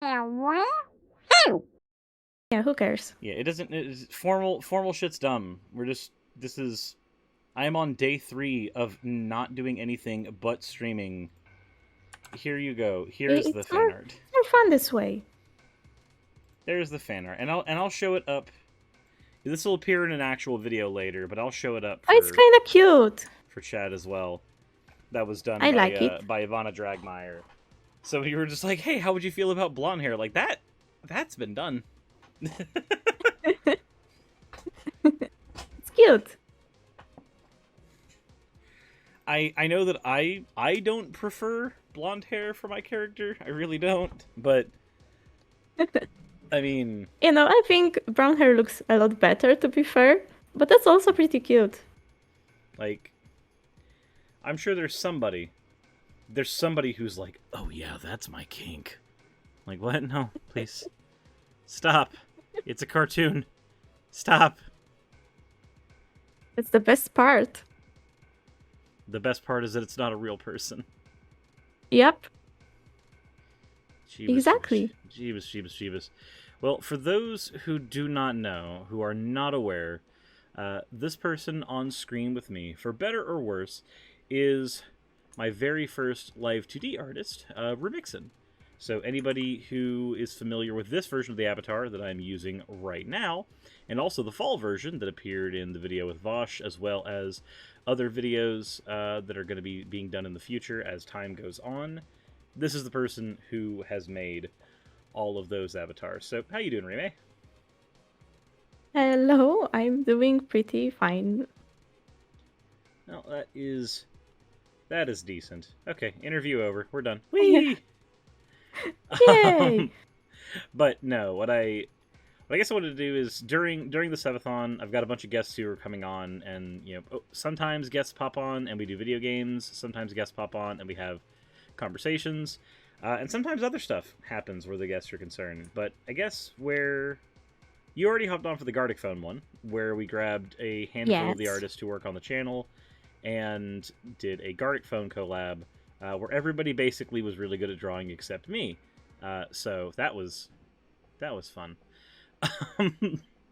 Yeah, who cares? Yeah, it doesn't. Formal shit's dumb. This is. I am on day 3 of not doing anything but streaming. Here you go. Here is the It's fan more, art. more fun this way. There's the fan art, and I'll show it up. This will appear in an actual video later, but I'll show it up Oh, it's kind of cute. for chat as well. That was done I like it. by Ivana Dragmeyer. So you were just like, hey, how would you feel about blonde hair? Like that's been done. It's cute. I know that I don't prefer blonde hair for my character. I really don't. But I mean, You know, I think brown hair looks a lot better, to be fair. But that's also pretty cute. like, I'm sure there's somebody who's like, oh yeah, that's my kink. Like, what? No, please. Stop. It's a cartoon. Stop. That's the best part. The best part is that it's not a real person. Yep. Jeebus, Exactly. Jeebus. Well, for those who do not know, who are not aware, this person on screen with me, for better or worse, is my very first Live2d artist, Rimexin. So anybody who is familiar with this version of the avatar that I'm using right now, and also the fall version that appeared in the video with Vosh, as well as other videos that are going to be being done in the future as time goes on, this is the person who has made all of those avatars. So how you doing, Rime? Hello, I'm doing pretty fine. Well, that is decent. Okay, interview over. We're done. Whee! Yay! But no, what I guess I wanted to do is during the subathon, I've got a bunch of guests who are coming on, and sometimes guests pop on and we do video games. Sometimes guests pop on and we have conversations, and sometimes other stuff happens where the guests are concerned. But I guess where you already hopped on for the Gardic Phone one, where we grabbed a handful of the artists who work on the channel and did a Gardic Phone collab, where everybody basically was really good at drawing except me. So that was fun.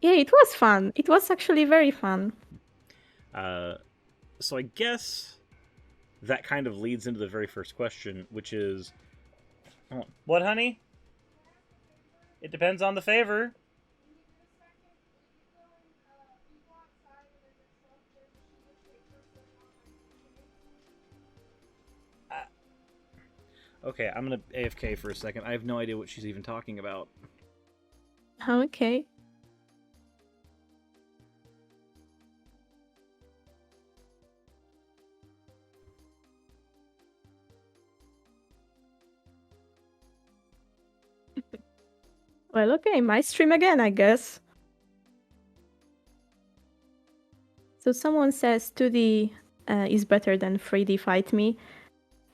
Yeah, it was fun. It was actually very fun. So I guess that kind of leads into the very first question, which is, what, honey? It depends on the favor. Okay, I'm gonna AFK for a second. I have no idea what she's even talking about. Okay. Well, okay, my stream again, I guess. So someone says 2D is better than 3D Fight Me.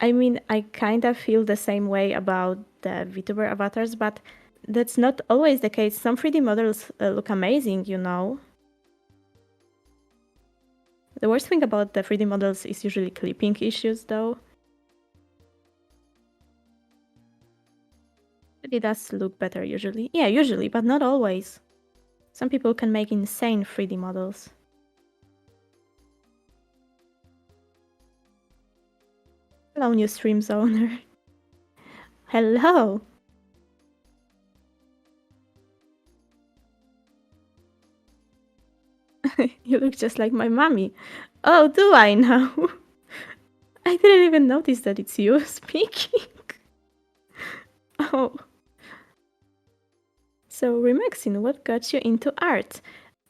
I mean, I kind of feel the same way about the VTuber avatars, but that's not always the case. Some 3D models look amazing, you know. The worst thing about the 3D models is usually clipping issues, though. But it does look better usually. Yeah, usually, but not always. Some people can make insane 3D models. Hello, new streams owner. Hello. You look just like my mommy. Oh, do I now? I didn't even notice that it's you speaking. Oh. So, Rimexin, what got you into art?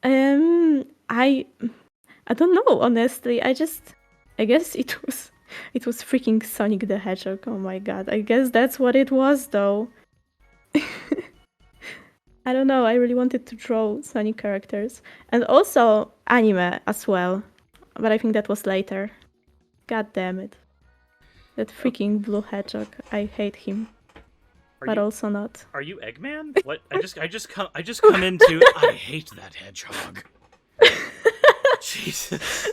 I don't know, honestly. I guess it was freaking Sonic the Hedgehog. Oh my god. I guess that's what it was, though. I don't know, I really wanted to draw Sonic characters. And also anime as well. But I think that was later. God damn it. That freaking blue hedgehog. I hate him. But also not. Are you Eggman? What? I just come into I hate that hedgehog. Jesus.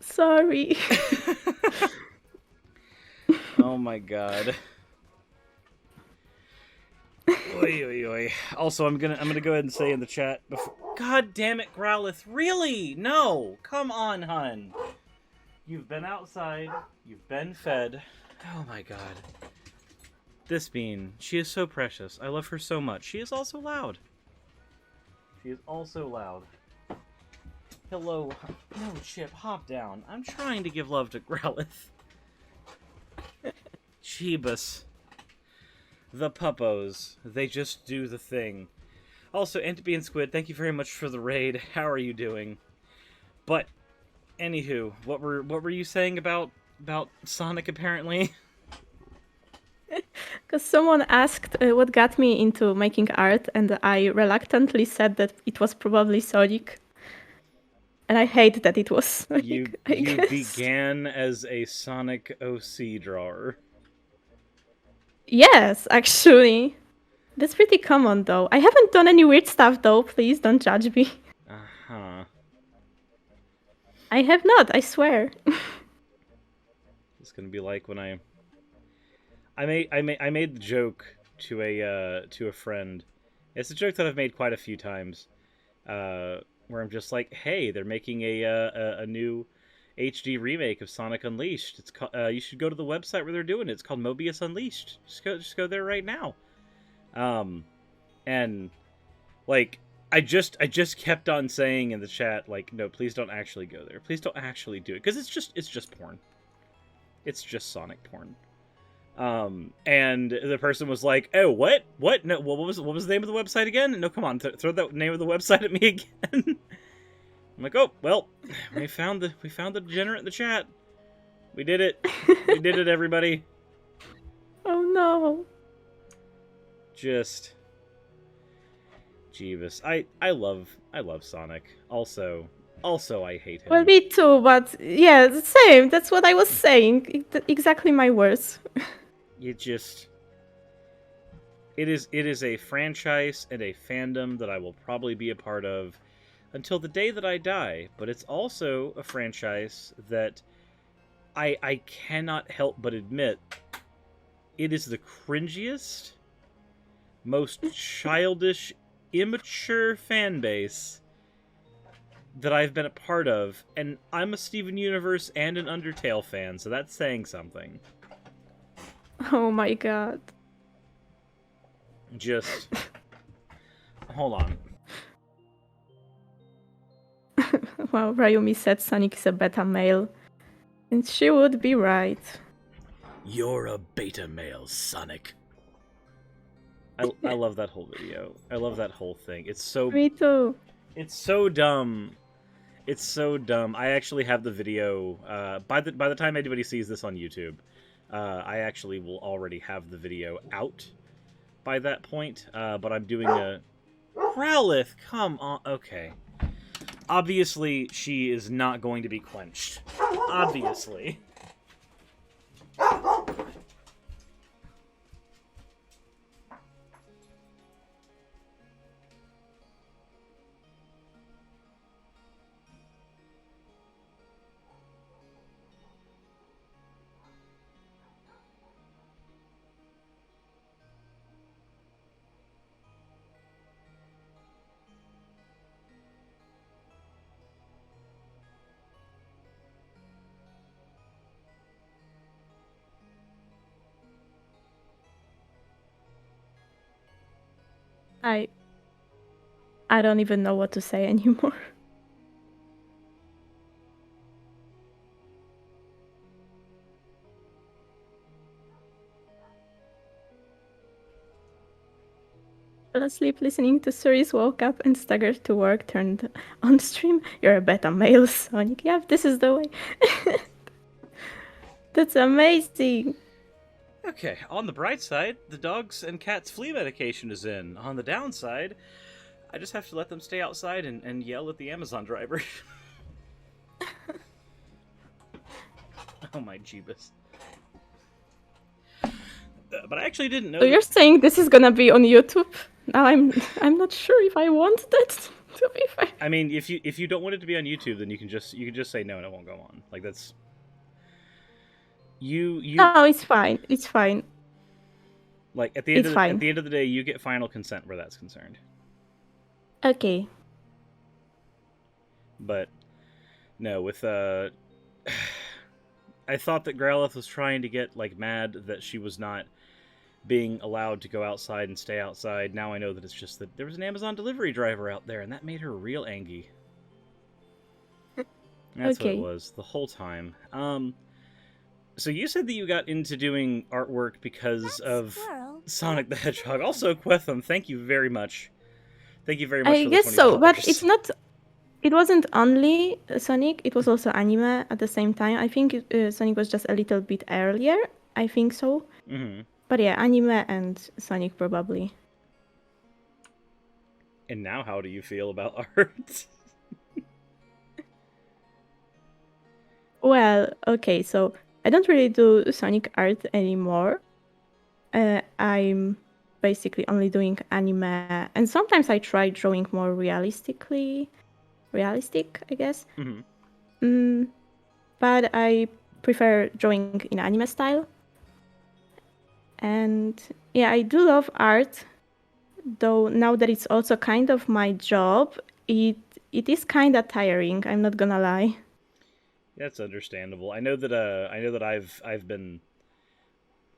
Sorry. Oh my god. Oy, oy, oy. Also, I'm gonna go ahead and say in the chat before. God damn it, Growlithe! Really? No! Come on, hun. You've been outside. You've been fed. Oh my god. This bean. She is so precious. I love her so much. She is also loud. She is also loud. Hello. No, Chip, hop down. I'm trying to give love to Growlithe. Jeebus. The puppos. They just do the thing. Also, Antipy and Squid, thank you very much for the raid. How are you doing? But, anywho, what were you saying about Sonic, apparently? Because someone asked what got me into making art, and I reluctantly said that it was probably Sonic. And I hate that it was Sonic, You began as a Sonic OC drawer. Yes, actually. That's pretty common, though. I haven't done any weird stuff, though. Please don't judge me. Uh-huh. I have not, I swear. It's gonna be like when I made the joke to a friend. It's a joke that I've made quite a few times. Where I'm just like, hey, they're making a new HD remake of Sonic Unleashed. It's you should go to the website where they're doing it. It's called Mobius Unleashed. Just go there right now. And like I just kept on saying in the chat, like, no, please don't actually go there. Please don't actually do it, because it's just porn. It's just Sonic porn. And the person was like, "Oh, what? No, what was the name of the website again? No, come on, throw that name of the website at me again." I'm like, "Oh, well, we found the degenerate in the chat. We did it. We did it, everybody." Oh no. Just Jeebus. I love Sonic. Also I hate him. Well, me too, but yeah, the same. That's what I was saying. Exactly my words. It is a franchise and a fandom that I will probably be a part of until the day that I die, but it's also a franchise that I cannot help but admit it is the cringiest, most childish, immature fan base that I've been a part of, and I'm a Steven Universe and an Undertale fan, so that's saying something. Oh my god. Just hold on. Well, Ryumi said Sonic is a beta male. And she would be right. You're a beta male, Sonic. I love that whole video. I love that whole thing. It's so... Me too. It's so dumb. It's so dumb. I actually have the video. By the time anybody sees this on YouTube, I actually will already have the video out by that point. But I'm doing a... Growlithe, come on. Okay. Obviously, she is not going to be quenched. Obviously. I don't even know what to say anymore. Fell asleep listening to Suris, woke up and staggered to work, turned on stream. You're a beta male, Sonic. Yeah, this is the way. That's amazing. Okay, on the bright side, the dogs and cats' flea medication is in. On the downside, I just have to let them stay outside and yell at the Amazon driver. Oh my Jeebus. But I actually didn't know. So you're saying this is gonna be on YouTube? Now I'm not sure if I want that. To be fair. I mean, if you don't want it to be on YouTube, then you can just say no and it won't go on. Like that's. You. No, it's fine. It's fine. Like at the It's fine. at the end of the day, you get final consent where that's concerned. Okay. But no, with I thought that Growlithe was trying to get like mad that she was not being allowed to go outside and stay outside. Now I know that it's just that there was an Amazon delivery driver out there, and that made her real angry. That's what it Okay. was the whole time. So you said that you got into doing artwork because of Sonic the Hedgehog. Also, Quetham, thank you very much. Thank you very much I for the guess $20. so, but it's not. It wasn't only Sonic. It was also anime at the same time. I think Sonic was just a little bit earlier. I think so. Mm-hmm. But yeah, anime and Sonic probably. And now, how do you feel about art? Well, okay, so I don't really do Sonic art anymore. I'm basically only doing anime, and sometimes I try drawing more realistic, I guess. Mm-hmm. But I prefer drawing in anime style. And yeah, I do love art, though now that it's also kind of my job, it is kind of tiring, I'm not gonna lie. That's understandable. I know that I've been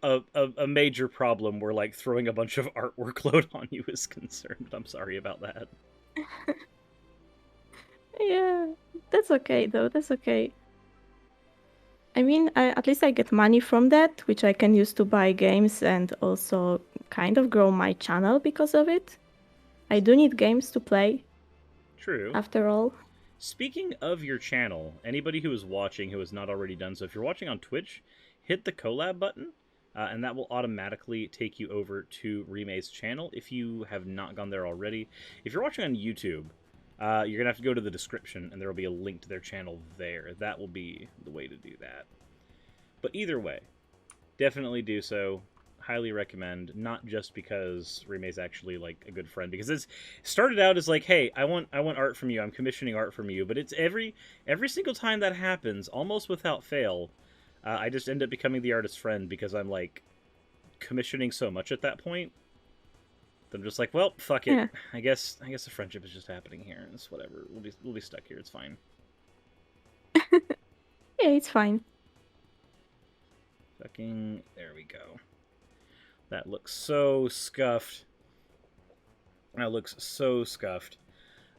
a major problem where like throwing a bunch of artwork load on you is concerned. I'm sorry about that. Yeah, that's okay though, that's okay. I mean, at least I get money from that, which I can use to buy games and also kind of grow my channel because of it. I do need games to play, True. after all. Speaking of your channel, anybody who is watching who has not already done so, if you're watching on Twitch, hit the collab button, and that will automatically take you over to Remay's channel if you have not gone there already. If you're watching on YouTube, you're going to have to go to the description, and there will be a link to their channel there. That will be the way to do that. But either way, definitely do so. Highly recommend, not just because Rime's actually like a good friend, because it's started out as like, hey, I want art from you, I'm commissioning art from you, but it's every single time that happens, almost without fail, I just end up becoming the artist's friend because I'm like commissioning so much at that point. That I'm just like, well, fuck it. Yeah, I guess the friendship is just happening here. It's whatever. We'll be stuck here. It's fine. yeah, it's fine. Fucking there we go. That looks so scuffed. That looks so scuffed.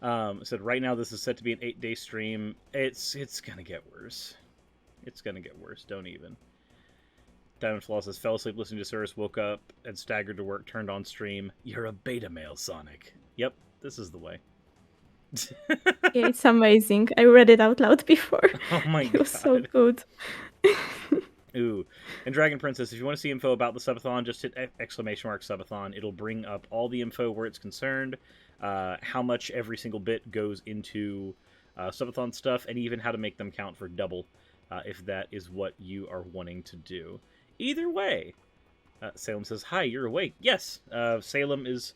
Said right now this is set to be an 8-day stream. It's gonna get worse. It's gonna get worse. Don't even. Diamond Flaw says fell asleep listening to Suris, woke up and staggered to work, turned on stream. You're a beta male, Sonic. Yep, this is the way. Yeah, it's amazing. I read it out loud before. Oh my god. It was so good. Ooh. And Dragon Princess, if you want to see info about the subathon, just hit exclamation mark subathon. It'll bring up all the info where it's concerned, how much every single bit goes into subathon stuff, and even how to make them count for double, if that is what you are wanting to do. Either way, Salem says, hi, you're awake. Yes, Salem is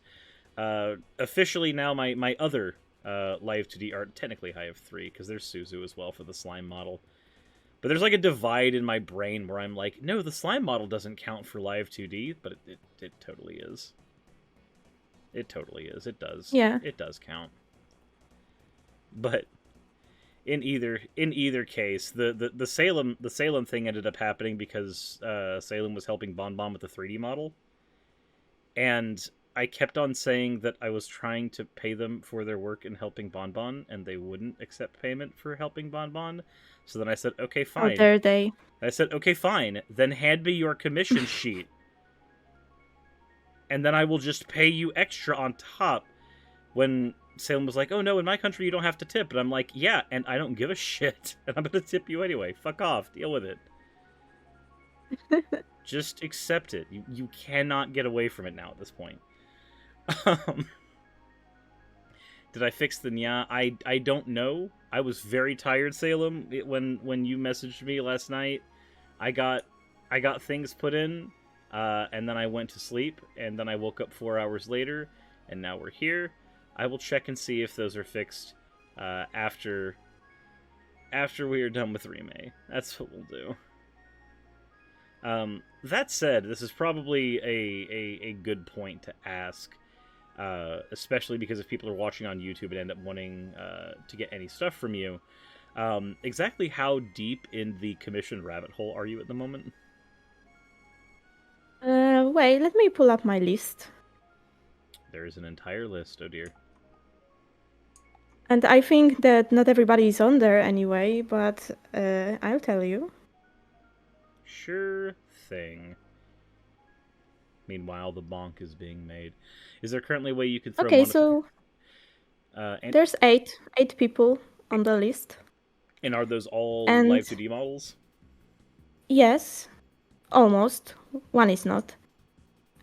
officially now my other Live2d art. Technically, I have 3, because there's Suzu as well for the slime model. But there's like a divide in my brain where I'm like, no, the slime model doesn't count for Live2d, but it totally is. It totally is. It does. Yeah. It does count. But in either case, the Salem thing ended up happening because Salem was helping Bon Bon with the 3D model, and I kept on saying that I was trying to pay them for their work in helping Bon Bon, and they wouldn't accept payment for helping Bon Bon. So then I said, okay, How fine. dare they? I said, okay, fine. Then hand me your commission sheet. And then I will just pay you extra on top. When Salem was like, oh no, in my country you don't have to tip. And I'm like, yeah, and I don't give a shit. And I'm going to tip you anyway. Fuck off. Deal with it. Just accept it. You cannot get away from it now at this point. Did I fix the nya? I don't know. I was very tired, Salem, when you messaged me last night. I got things put in, and then I went to sleep, and then I woke up 4 hours later, and now we're here. I will check and see if those are fixed after we are done with Remake. That's what we'll do. That said, this is probably a good point to ask, especially because if people are watching on YouTube and end up wanting to get any stuff from you, exactly how deep in the commissioned rabbit hole are you at the moment? Wait, let me pull up my list. There is an entire list, oh dear. And I think that not everybody is on there anyway, but I'll tell you. Sure thing. Meanwhile, the bonk is being made. Is there currently a way you could throw Okay, monetary... so and there's eight people on the list. are those all And Live2d models? yes, almost. One is not.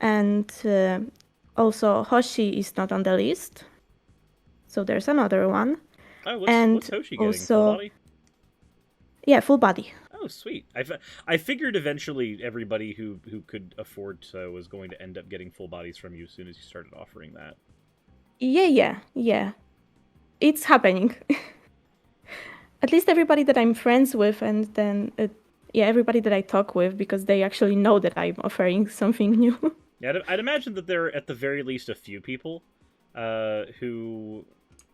And also Hoshi is not on the list. So there's another one. Oh, and what's Hoshi getting? also, Full body? yeah, full body. Oh, sweet. I figured eventually everybody who could afford so was going to end up getting full bodies from you as soon as you started offering that. Yeah. It's happening. At least everybody that I'm friends with, and then everybody that I talk with, because they actually know that I'm offering something new. Yeah, I'd imagine that there are at the very least a few people who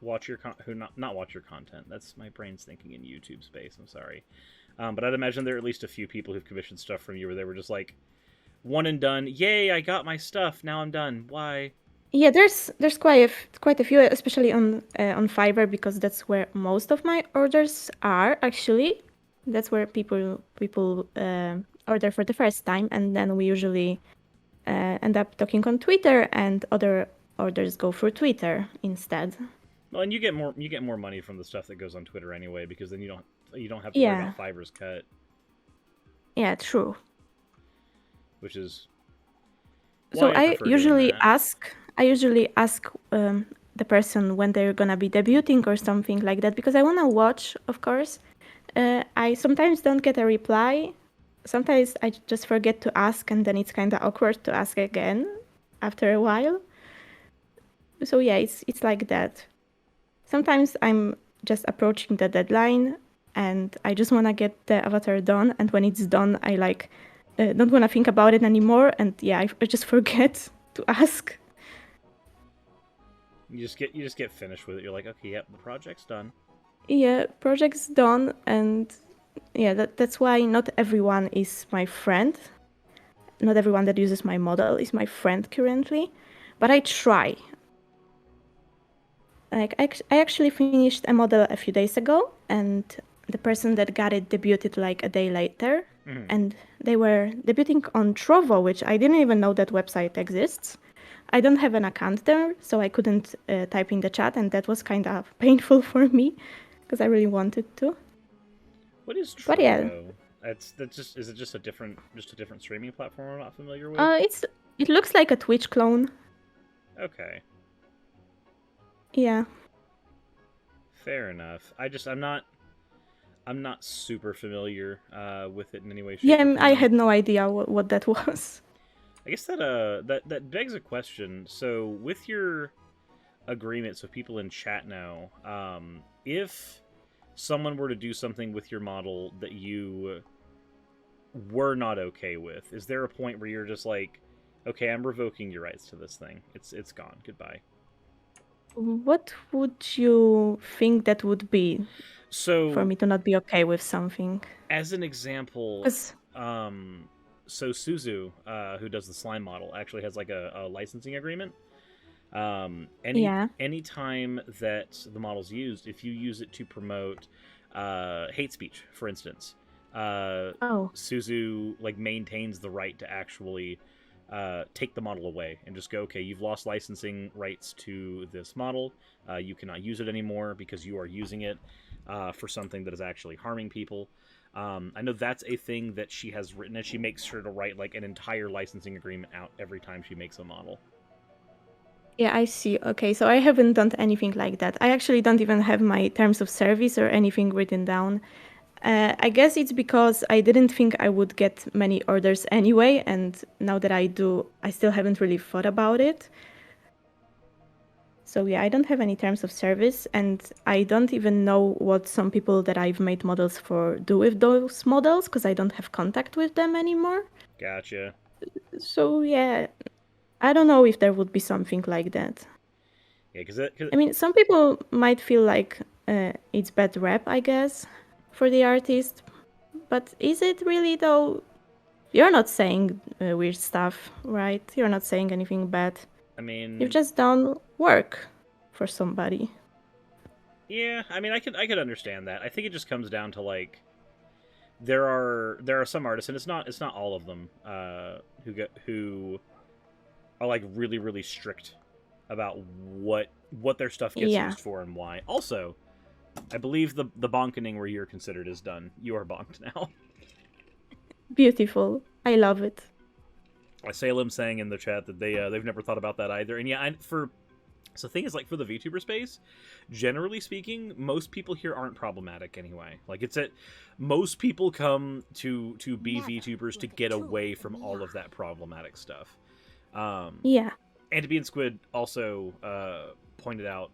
watch your not watch your content. That's my brain's thinking in YouTube space. I'm sorry, but I'd imagine there are at least a few people who've commissioned stuff from you where they were just like, one and done. Yay! I got my stuff. Now I'm done. Why? Yeah, there's quite a few, especially on Fiverr, because that's where most of my orders are. Actually, that's where people order for the first time, and then we usually end up talking on Twitter, and other orders go through Twitter instead. Well, and you get more money from the stuff that goes on Twitter anyway, because then you don't have to worry about Fiverr's cut. Yeah, true. Which is so I usually ask the person when they're gonna be debuting or something like that, because I want to watch, of course. I sometimes don't get a reply. Sometimes I just forget to ask, and then it's kind of awkward to ask again after a while. So yeah, it's like that. Sometimes I'm just approaching the deadline, and I just want to get the avatar done. And when it's done, I don't want to think about it anymore. And yeah, I just forget to ask. You just get finished with it. You're like, okay, yep, the project's done. Yeah, project's done, and yeah, that's why not everyone is my friend. Not everyone that uses my model is my friend currently, but I try. Like I actually finished a model a few days ago, and the person that got it debuted like a day later, and they were debuting on Trovo, which I didn't even know that website exists. I don't have an account there, so I couldn't type in the chat, and that was kind of painful for me because I really wanted to. What is Trovo? But yeah, is it just a different streaming platform I'm not familiar with? It looks like a Twitch clone. Okay. Yeah. Fair enough. I'm not super familiar with it in any way, shape, Yeah, or form. I had no idea what that was. I guess that begs a question. So with your agreements with people in chat now, if someone were to do something with your model that you were not okay with, is there a point where you're just like, okay, I'm revoking your rights to this thing. It's gone. Goodbye. What would you think that would be for me to not be okay with something? As an example, so Suzu, who does the slime model, actually has like a licensing agreement. Anytime that the model's used, if you use it to promote hate speech, for instance, Suzu like maintains the right to actually take the model away and just go, okay, you've lost licensing rights to this model. You cannot use it anymore because you are using it for something that is actually harming people. I know that's a thing that she has written, and she makes sure to write like an entire licensing agreement out every time she makes a model. Yeah, I see. Okay, so I haven't done anything like that. I actually don't even have my terms of service or anything written down. I guess it's because I didn't think I would get many orders anyway, and now that I do, I still haven't really thought about it. So yeah, I don't have any terms of service, and I don't even know what some people that I've made models for do with those models because I don't have contact with them anymore. Gotcha. So yeah, I don't know if there would be something like that. Yeah, because I mean, some people might feel like it's bad rep, I guess, for the artist, but is it really though? You're not saying weird stuff, right? You're not saying anything bad. I You've mean, just done work for somebody. yeah, I mean, I could understand that. I think it just comes down to like there are some artists, and it's not all of them who are like really strict about what their stuff gets Yeah, used for and why. Also, I believe the bonkening where you're considered is done. You are bonked now. beautiful. I love it. Salem saying in the chat that they've never thought about that either. And yeah, so the thing is, like, for the VTuber space, generally speaking, most people here aren't problematic anyway. Like, most people come to be VTubers to get away from all of that problematic stuff. Yeah, And to be in Squid also pointed out,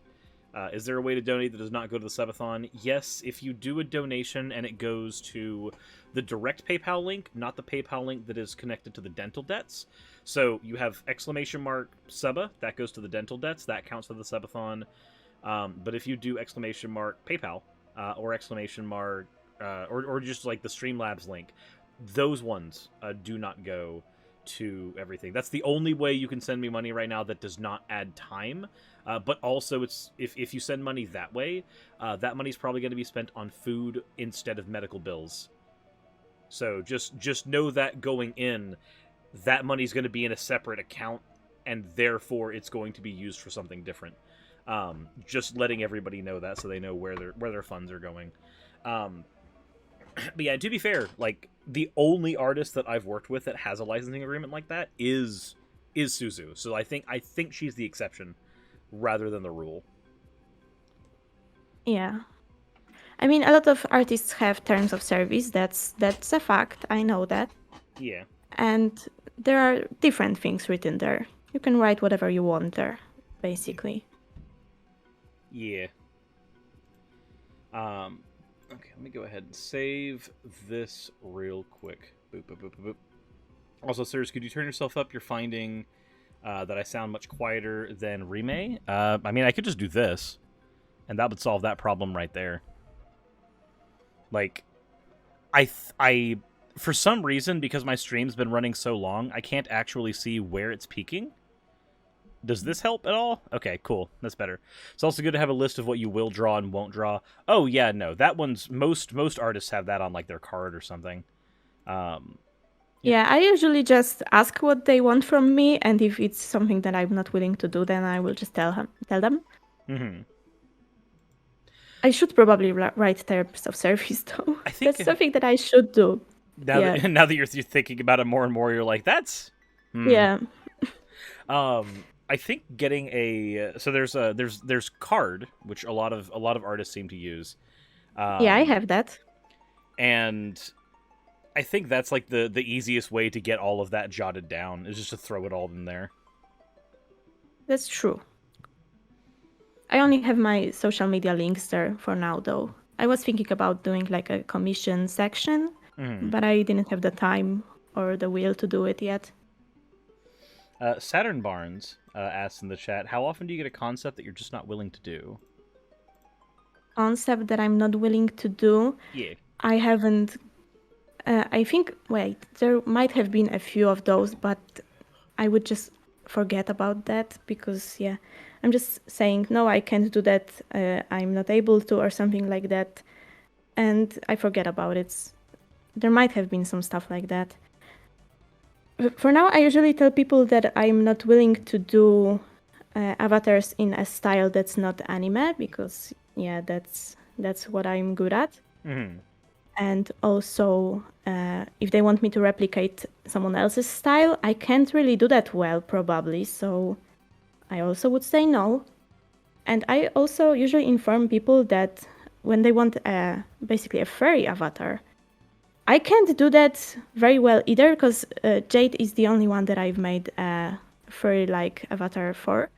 is there a way to donate that does not go to the subathon? Yes, if you do a donation and it goes to the direct PayPal link, not the PayPal link that is connected to the dental debts. So you have exclamation mark suba, that goes to the dental debts, that counts for the subathon. But if you do exclamation mark PayPal or exclamation mark or just like the Streamlabs link, those ones do not go to everything. That's the only way you can send me money right now that does not add time. But also, it's if you send money that way, that money's probably going to be spent on food instead of medical bills. So just know that going in, that money's going to be in a separate account, and therefore it's going to be used for something different. Just letting everybody know that so they know where their funds are going. But yeah, to be fair, like the only artist that I've worked with that has a licensing agreement like that is Suzu. So I think she's the exception rather than the rule. yeah. I mean, a lot of artists have terms of service. That's a fact. I know that. Yeah. And there are different things written there. You can write whatever you want there, basically. Yeah. Okay, let me go ahead and save this real quick. Boop, boop, boop, boop, boop. Also, sirs, could you turn yourself up? You're finding that I sound much quieter than Rime. I mean, I could just do this, and that would solve that problem right there. Like, I for some reason, because my stream's been running so long, I can't actually see where it's peaking. Does this help at all? Okay, cool. That's better. It's also good to have a list of what you will draw and won't draw. Oh yeah, no, that one's most artists have that on like their card or something. Yeah, I usually just ask what they want from me, and if it's something that I'm not willing to do, then I will just tell them. Mm-hmm. I should probably write terms of service, though. I think That's something that I should do. now that you're thinking about it more and more, you're like, that's Yeah. I think getting there's card, which a lot of artists seem to use. Yeah, I have that. And I think that's like the easiest way to get all of that jotted down is just to throw it all in there. That's true. I only have my social media links there for now, though. I was thinking about doing like a commission section, but I didn't have the time or the will to do it yet. Saturn Barnes asks in the chat, how often do you get a concept that you're just not willing to do? Concept that I'm not willing to do? Yeah. I haven't... I think, wait, there might have been a few of those, but I would just forget about that because, yeah, I'm just saying, no, I can't do that, I'm not able to, or something like that, and I forget about it. There might have been some stuff like that. For now, I usually tell people that I'm not willing to do avatars in a style that's not anime because, yeah, that's what I'm good at. Mm-hmm. And also, if they want me to replicate someone else's style, I can't really do that well, probably. So I also would say no. And I also usually inform people that when they want basically a furry avatar, I can't do that very well either because Jade is the only one that I've made a furry-like avatar for.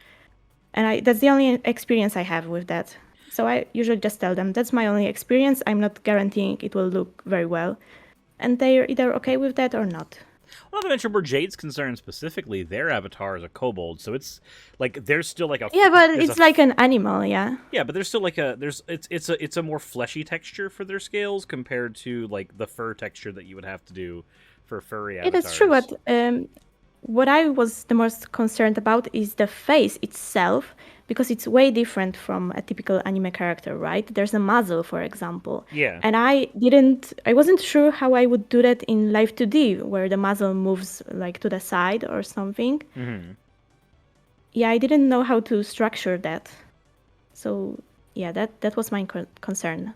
And that's the only experience I have with that. So I usually just tell them, that's my only experience. I'm not guaranteeing it will look very well. And they're either okay with that or not. Well, not to mention where Jade's concerned specifically, their avatar is a kobold, so it's like there's still like a Yeah, but it's like an animal, yeah. Yeah, but there's still like it's a more fleshy texture for their scales compared to like the fur texture that you would have to do for furry avatars. Yeah, that's true, but what I was the most concerned about is the face itself, because it's way different from a typical anime character, right? There's a muzzle, for example. Yeah. And I wasn't sure how I would do that in Live2d, where the muzzle moves like to the side or something. Mm-hmm. Yeah, I didn't know how to structure that. So yeah, that was my concern.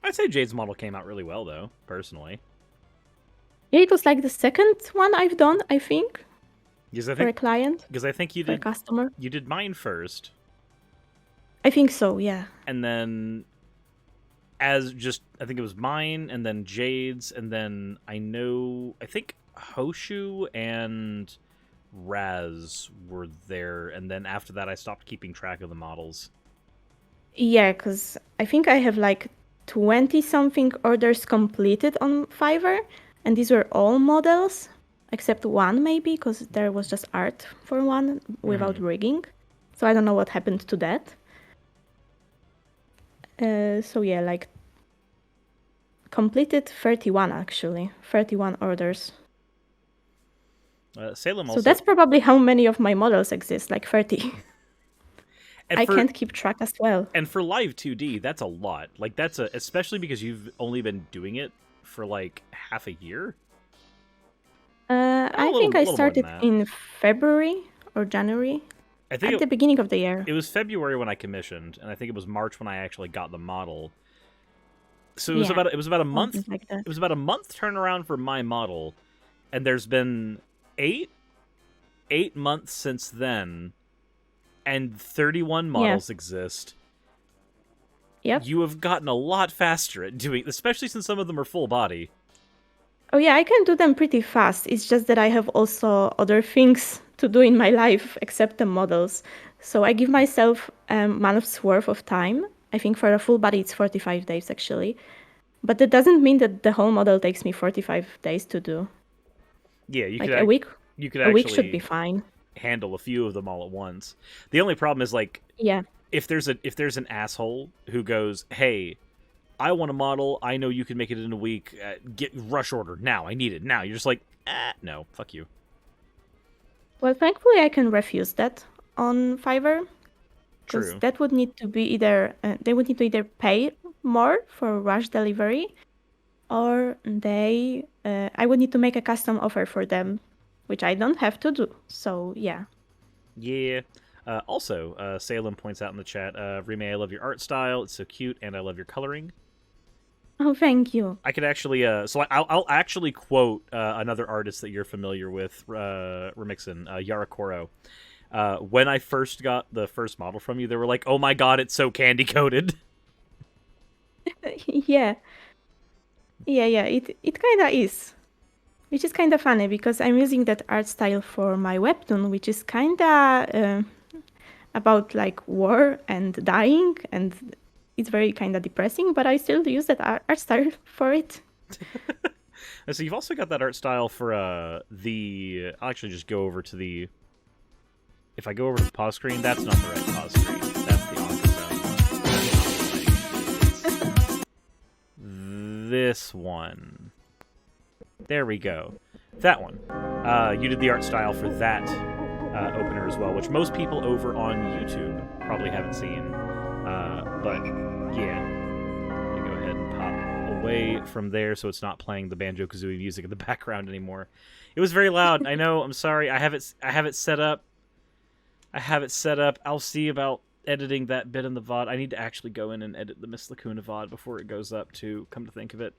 I'd say Jade's model came out really well, though, personally. Yeah, it was like the second one I've done, I think, for a client. Because I think you did. For a customer. You did mine first. I think so, yeah. And then, I think it was mine, and then Jade's, and then I think Hoshu and Raz were there, and then after that I stopped keeping track of the models. Yeah, because I think I have like 20-something orders completed on Fiverr, and these were all models, except one maybe, because there was just art for one without rigging. So I don't know what happened to that. So yeah, like completed 31 actually, 31 orders. Salem also... So that's probably how many of my models exist, like 30. I can't keep track as well. And for Live2d, that's a lot. Like especially because you've only been doing it for like half a year. I think I started in February or January. I think at the beginning of the year. It was February when I commissioned, and I think it was March when I actually got the model. So it was about a month. Like that. It was about a month turnaround for my model, and there's been 8 months since then, and 31 models exist. Yep. You have gotten a lot faster at doing, especially since some of them are full body. Oh yeah, I can do them pretty fast. It's just that I have also other things to do in my life except the models. So I give myself a month's worth of time. I think for a full body it's 45 days actually. But that doesn't mean that the whole model takes me 45 days to do. Yeah, you like could a week. You could a week should be fine. Handle a few of them all at once. The only problem is like if there's an asshole who goes, "Hey, I want a model. I know you can make it in a week. Get rush order now. I need it now." You're just like, no, fuck you. Well, thankfully, I can refuse that on Fiverr. Because that would need to be either they would need to either pay more for rush delivery, or I would need to make a custom offer for them, which I don't have to do. So yeah. Yeah. Also, Salem points out in the chat, Rime, I love your art style. It's so cute, and I love your coloring. Oh, thank you. I could actually, I'll actually quote another artist that you're familiar with, Rimexin, Yarakoro. When I first got the first model from you, they were like, "Oh my god, it's so candy coated." Yeah. It kind of is, which is kind of funny because I'm using that art style for my webtoon, which is kind of about like war and dying, and it's very kind of depressing, but I still use that art style for it. So you've also got that art style for I'll actually just go over to the... If I go over to the pause screen, that's not the right pause screen. That's the on one. This one. There we go. That one. You did the art style for that opener as well, which most people over on YouTube probably haven't seen. But yeah, let me go ahead and pop away from there so it's not playing the Banjo-Kazooie music in the background anymore. It was very loud. I know. I'm sorry. I have it set up. I'll see about editing that bit in the VOD. I need to actually go in and edit the Miss Lacuna VOD before it goes up, to come to think of it.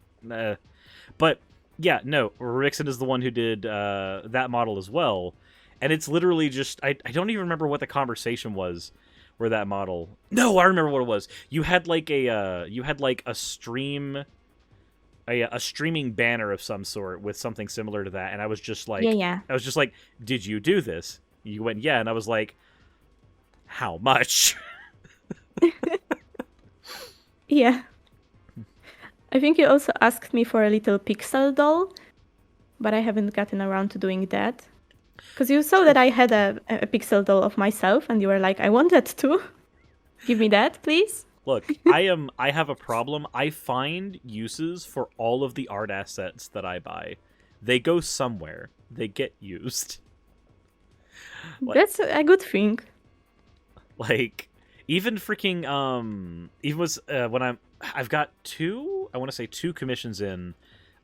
But yeah, no, Rimexin is the one who did that model as well. And it's literally just, I don't even remember what the conversation was where that model... No, I remember what it was. You had like a stream... A streaming banner of some sort with something similar to that, and I was just like... Yeah. I was just like, "Did you do this?" You went, "Yeah," and I was like, How much? Yeah. I think you also asked me for a little pixel doll, but I haven't gotten around to doing that. Because you saw that I had a pixel doll of myself, and you were like, I want that too. Give me that, please. Look, I have a problem. I find uses for all of the art assets that I buy. They go somewhere. They get used. That's a good thing. Like even freaking even was when I've got I want to say two commissions in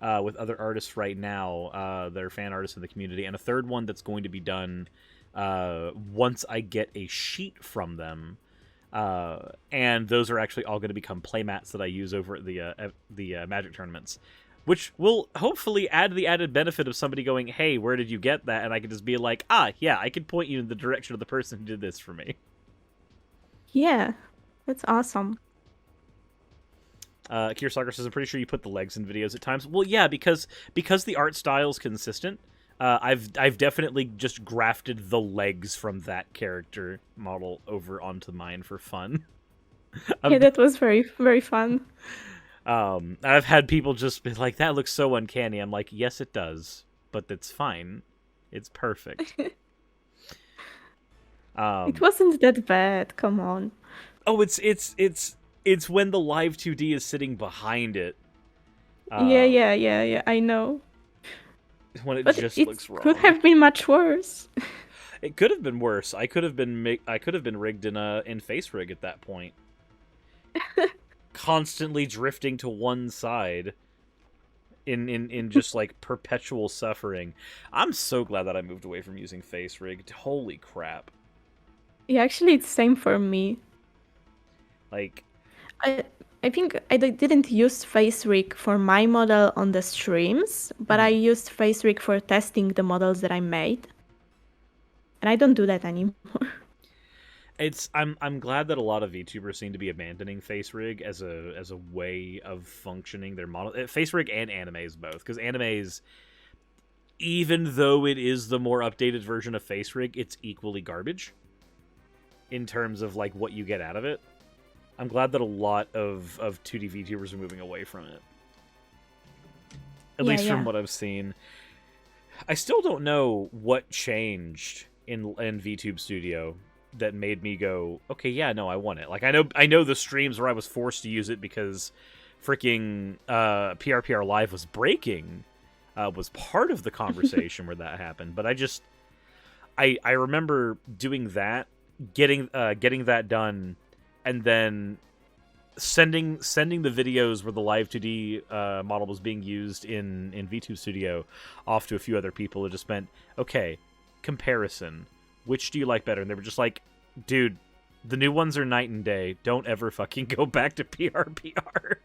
with other artists right now that are fan artists in the community, and a third one that's going to be done once I get a sheet from them. And those are actually all going to become playmats that I use over at the Magic tournaments, which will hopefully add the added benefit of somebody going, "Hey, where did you get that?" And I can just be like, yeah, I can point you in the direction of the person who did this for me. Yeah, that's awesome. Kiyosaki says, "I'm pretty sure you put the legs in videos at times." Well, yeah, because the art style is consistent. I've definitely just grafted the legs from that character model over onto mine for fun. Yeah, that was very, very fun. I've had people just be like, "That looks so uncanny." I'm like, "Yes, it does, but it's fine. It's perfect." It wasn't that bad. Come on. Oh, it's when the Live2d is sitting behind it. Yeah. I know. When it But just it looks wrong. could have been much worse. It could have been worse. I could have been rigged in face rig at that point. Constantly drifting to one side in just like perpetual suffering. I'm so glad that I moved away from using face rig. Holy crap. Yeah, actually, it's same for me. Like, I think I didn't use face rig for my model on the streams, but I used face rig for testing the models that I made. And I don't do that anymore. I'm glad that a lot of VTubers seem to be abandoning face rig as a way of functioning their model. Face rig and animes both, because animes, even though it is the more updated version of face rig, it's equally garbage in terms of like what you get out of it. I'm glad that a lot of 2D VTubers are moving away from it. At least from what I've seen. I still don't know what changed in VTube Studio that made me go, okay, yeah, no, I want it. Like, I know the streams where I was forced to use it because freaking PRPR Live was breaking was part of the conversation where that happened. But I remember doing that, getting that done, and then sending the videos where the Live2d model was being used in VTube Studio off to a few other people. It just meant, okay, comparison. Which do you like better? And they were just like, dude, the new ones are night and day. Don't ever fucking go back to PRPR.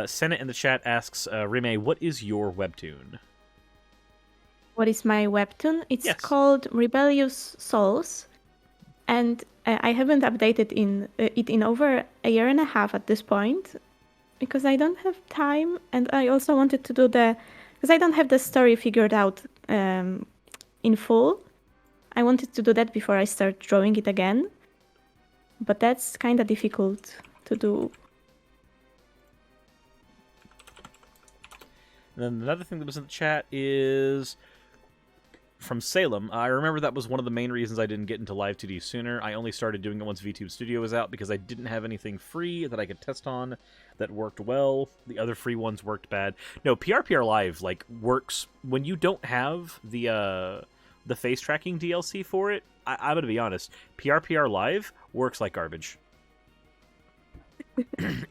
Senate in the chat asks, Rime, what is your webtoon? What is my webtoon? It's Yes. called Rebellious Souls. And I haven't updated it in over a year and a half at this point because I don't have time. And I also wanted to do because I don't have the story figured out in full. I wanted to do that before I start drawing it again. But that's kind of difficult to do. And then another thing that was in the chat is from Salem. I remember that was one of the main reasons I didn't get into Live2d sooner. I only started doing it once VTube Studio was out because I didn't have anything free that I could test on that worked well. The other free ones worked bad. No, PRPR Live like works when you don't have the face tracking DLC for it. I'm gonna be honest. PRPR Live works like garbage.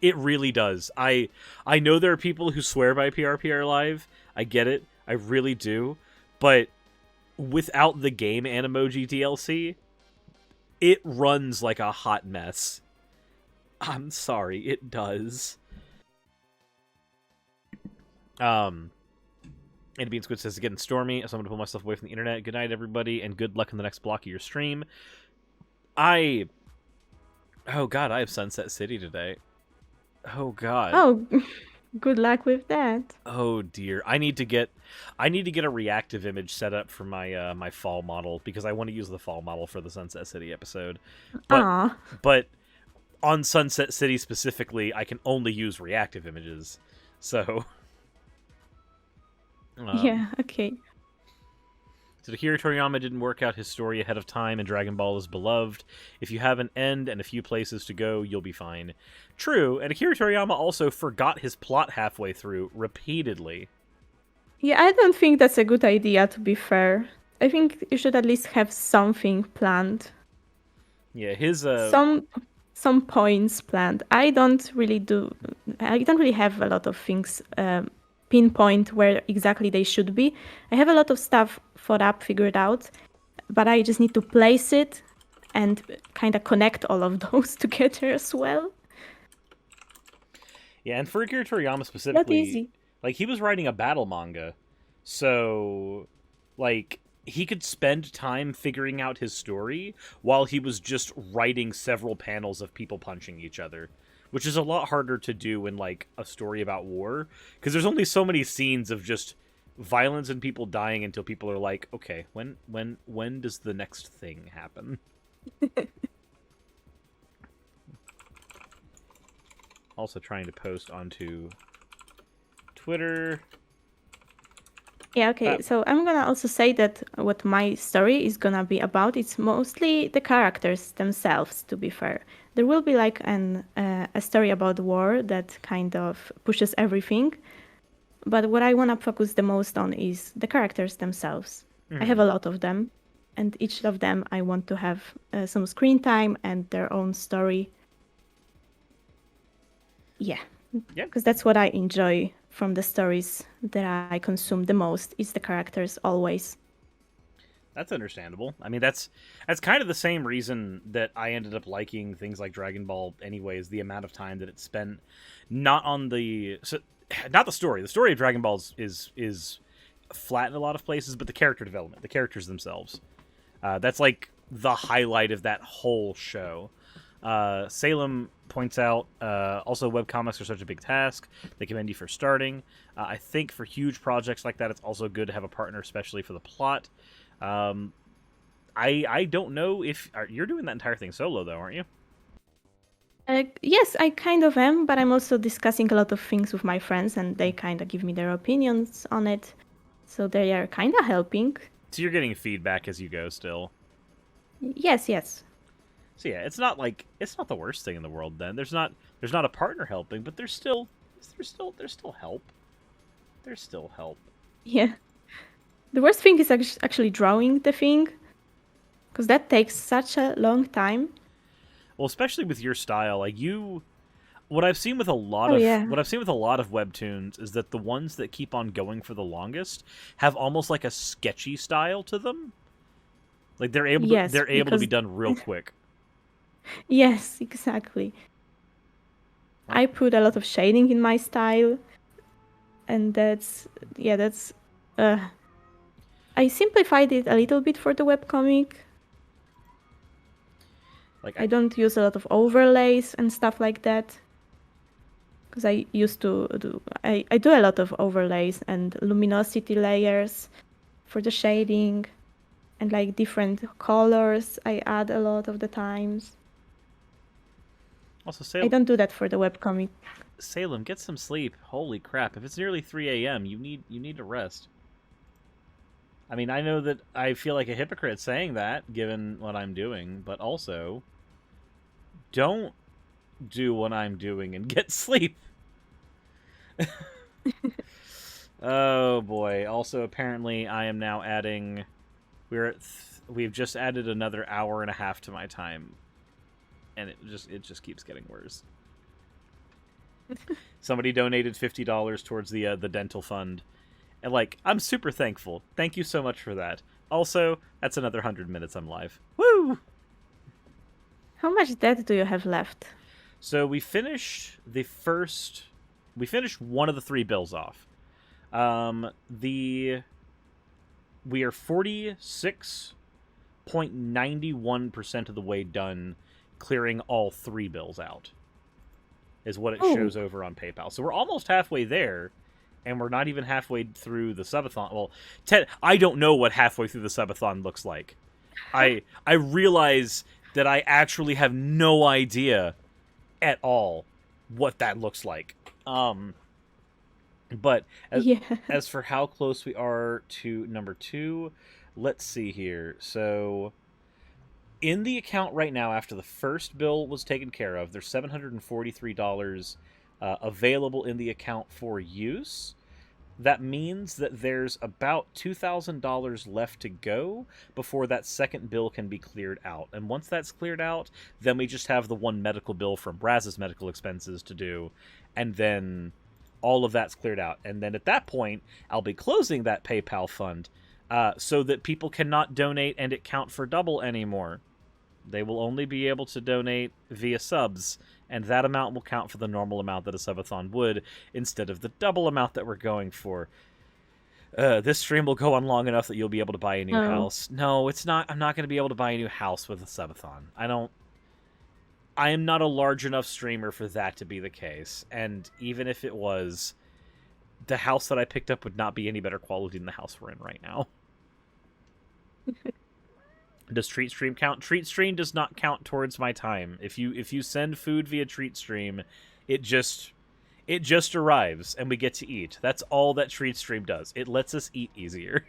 It really does. I know there are people who swear by PRPR Live. I get it. I really do. But without the game Animoji DLC, it runs like a hot mess. I'm sorry, it does. And Bean Squid says, getting stormy, so I'm gonna pull myself away from the internet. Good night, everybody, and good luck in the next block of your stream. Oh god, I have Sunset City today. Oh god. Oh, Good luck with that. Oh dear, I need to get a reactive image set up for my my fall model because I want to use the fall model for the Sunset City episode. But Ah, but on Sunset City specifically, I can only use reactive images. So um, yeah, okay. so Akira Toriyama didn't work out his story ahead of time, and Dragon Ball is beloved. If you have an end and a few places to go, you'll be fine. True, and Akira Toriyama also forgot his plot halfway through repeatedly. Yeah, I don't think that's a good idea, to be fair. I think you should at least have something planned. Yeah, his Some some points planned. I don't really have a lot of things pinpoint where exactly they should be. I have a lot of stuff thought up, figured out, but I just need to place it and kind of connect all of those together as well. Yeah, and for Akira Toriyama Not specifically, easy. like he was writing a battle manga, so like he could spend time figuring out his story while he was just writing several panels of people punching each other, which is a lot harder to do in like a story about war because there's only so many scenes of just violence and people dying until people are like, okay, when does the next thing happen? Also trying to post onto Twitter. Yeah, okay. So I'm gonna also say that what my story is gonna be about, it's mostly the characters themselves, to be fair. There will be like a story about war that kind of pushes everything, but what I wanna focus the most on is the characters themselves. I have a lot of them, and each of them I want to have some screen time and their own story. Yeah, Yeah, because that's what I enjoy from the stories that I consume the most is the characters always. that's understandable. I mean, that's kind of the same reason that I ended up liking things like Dragon Ball. Anyways, the amount of time that it spent not on not the story. The story of Dragon Ball is flat in a lot of places, but the character development, the characters themselves, that's like the highlight of that whole show. Salem points out also webcomics are such a big task. They commend you for starting. I think for huge projects like that, it's also good to have a partner, especially for the plot. I don't know if you're doing that entire thing solo though, aren't you? Yes, I kind of am, but I'm also discussing a lot of things with my friends, and they kind of give me their opinions on it. So they are kind of helping. So you're getting feedback as you go still. Yes, yes. So yeah, it's not the worst thing in the world. Then there's not a partner helping, but there's still help. There's still help. Yeah. The worst thing is actually drawing the thing, because that takes such a long time. Well, especially with your style, like what I've seen with a lot Oh, of yeah. webtoons is that the ones that keep on going for the longest have almost like a sketchy style to them. Like Yes, they're able to be because done real quick. yes, exactly. Well, I put a lot of shading in my style, and that's uh I simplified it a little bit for the webcomic. like I don't use a lot of overlays and stuff like that. Because I used to do, I do a lot of overlays and luminosity layers for the shading and like different colors I add a lot of the times. also I don't do that for the webcomic. Salem, get some sleep. Holy crap! If it's nearly 3 a.m., you need to rest. I mean, I know that I feel like a hypocrite saying that, given what I'm doing, but also, don't do what I'm doing and get sleep. Oh boy! Also, apparently, I am now adding. We've just added another hour and a half to my time, and it just keeps getting worse. Somebody donated $50 towards the dental fund, and like I'm super thankful. Thank you so much for that. Also, that's another 100 minutes I'm live. Woo! How much debt do you have left? So we finished we finished one of the three bills off. The we are 46.91% of the way done clearing all three bills out. is what it Oh, shows over on PayPal. So we're almost halfway there, and we're not even halfway through the subathon. Well, I don't know what halfway through the subathon looks like. I realize that I actually have no idea at all what that looks like. But yeah. as for how close we are to number 2, let's see here. So in the account right now, after the first bill was taken care of, there's $743 available in the account for use. That means that there's about $2,000 left to go before that second bill can be cleared out. And once that's cleared out, then we just have the one medical bill from Braz's medical expenses to do. And then all of that's cleared out. And then at that point, I'll be closing that PayPal fund so that people cannot donate and it count for double anymore. They will only be able to donate via subs, and that amount will count for the normal amount that a subathon would, instead of the double amount that we're going for. This stream will go on long enough that you'll be able to buy a new Oh. house. No, it's not. I'm not going to be able to buy a new house with a subathon. I am not a large enough streamer for that to be the case, and even if it was, the house that I picked up would not be any better quality than the house we're in right now. Does Treat Stream count? Treat Stream does not count towards my time. If you send food via Treat Stream, it just arrives and we get to eat. That's all that Treat Stream does. It lets us eat easier.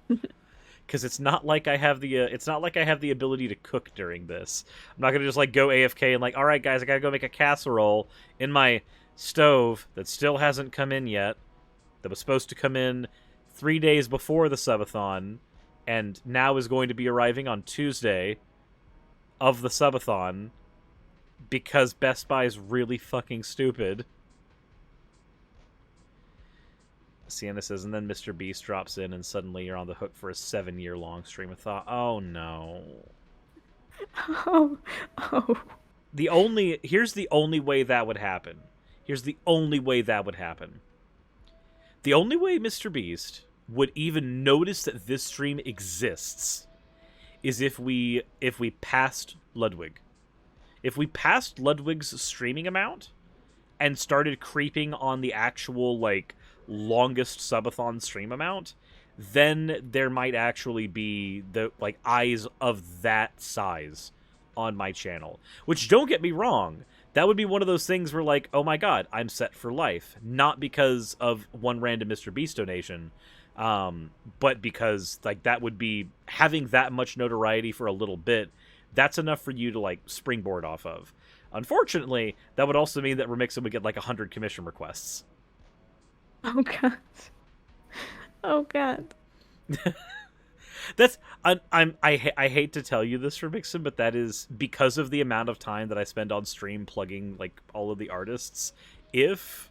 Because it's not like I have the ability to cook during this. I'm not gonna just like go AFK and like, all right guys, I gotta go make a casserole in my stove that still hasn't come in yet. That was supposed to come in 3 days before the subathon, and now is going to be arriving on Tuesday of the subathon because Best Buy is really fucking stupid. Sienna says, and then Mr. Beast drops in, and suddenly you're on the hook for a 7-year-long stream of thought. Oh no. Oh. Oh. Here's the only way that would happen. Here's the only way that would happen. The only way Mr. Beast would even notice that this stream exists is if we passed Ludwig. If we passed Ludwig's streaming amount and started creeping on the actual like longest subathon stream amount, then there might actually be the like eyes of that size on my channel. Which, don't get me wrong, that would be one of those things where like, oh my god, I'm set for life. Not because of one random Mr. Beast donation, but because like that would be having that much notoriety for a little bit. That's enough for you to like springboard off of. Unfortunately, that would also mean that Rimexin would get like 100 commission requests. Oh god. Oh god. That's I hate to tell you this, Rimexin, but that is because of the amount of time that I spend on stream plugging like all of the artists. If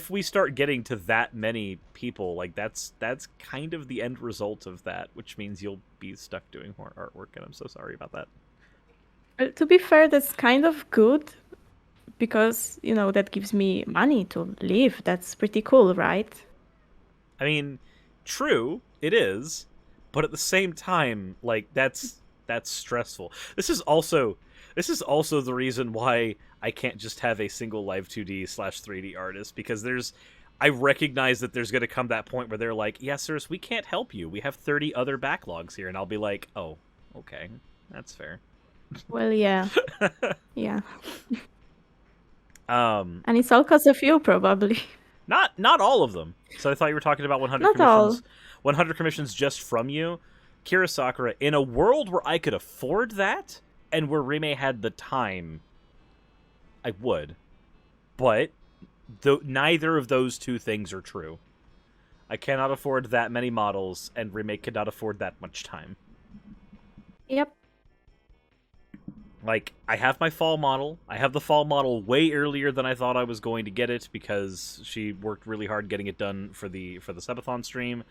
we start getting to that many people, like that's kind of the end result of that, which means you'll be stuck doing more artwork, and I'm so sorry about that. To be fair, that's kind of good because, that gives me money to live. That's pretty cool, right? I mean, true, it is, but at the same time, like that's stressful. This is also the reason why I can't just have a single Live2d/3d artist, because I recognize that there's going to come that point where they're like, yeah, sirs, we can't help you. We have 30 other backlogs here. And I'll be like, oh, okay, that's fair. Well, yeah. Yeah. And it's all because of you, probably. Not all of them. So I thought you were talking about 100 Not commissions. all. 100 commissions just from you. Kira Sakura, in a world where I could afford that, and where Rime had the time, I would. But neither of those two things are true. I cannot afford that many models, and Rime could not afford that much time. Yep. Like, I have my fall model. I have the fall model way earlier than I thought I was going to get it, because she worked really hard getting it done for the subathon stream.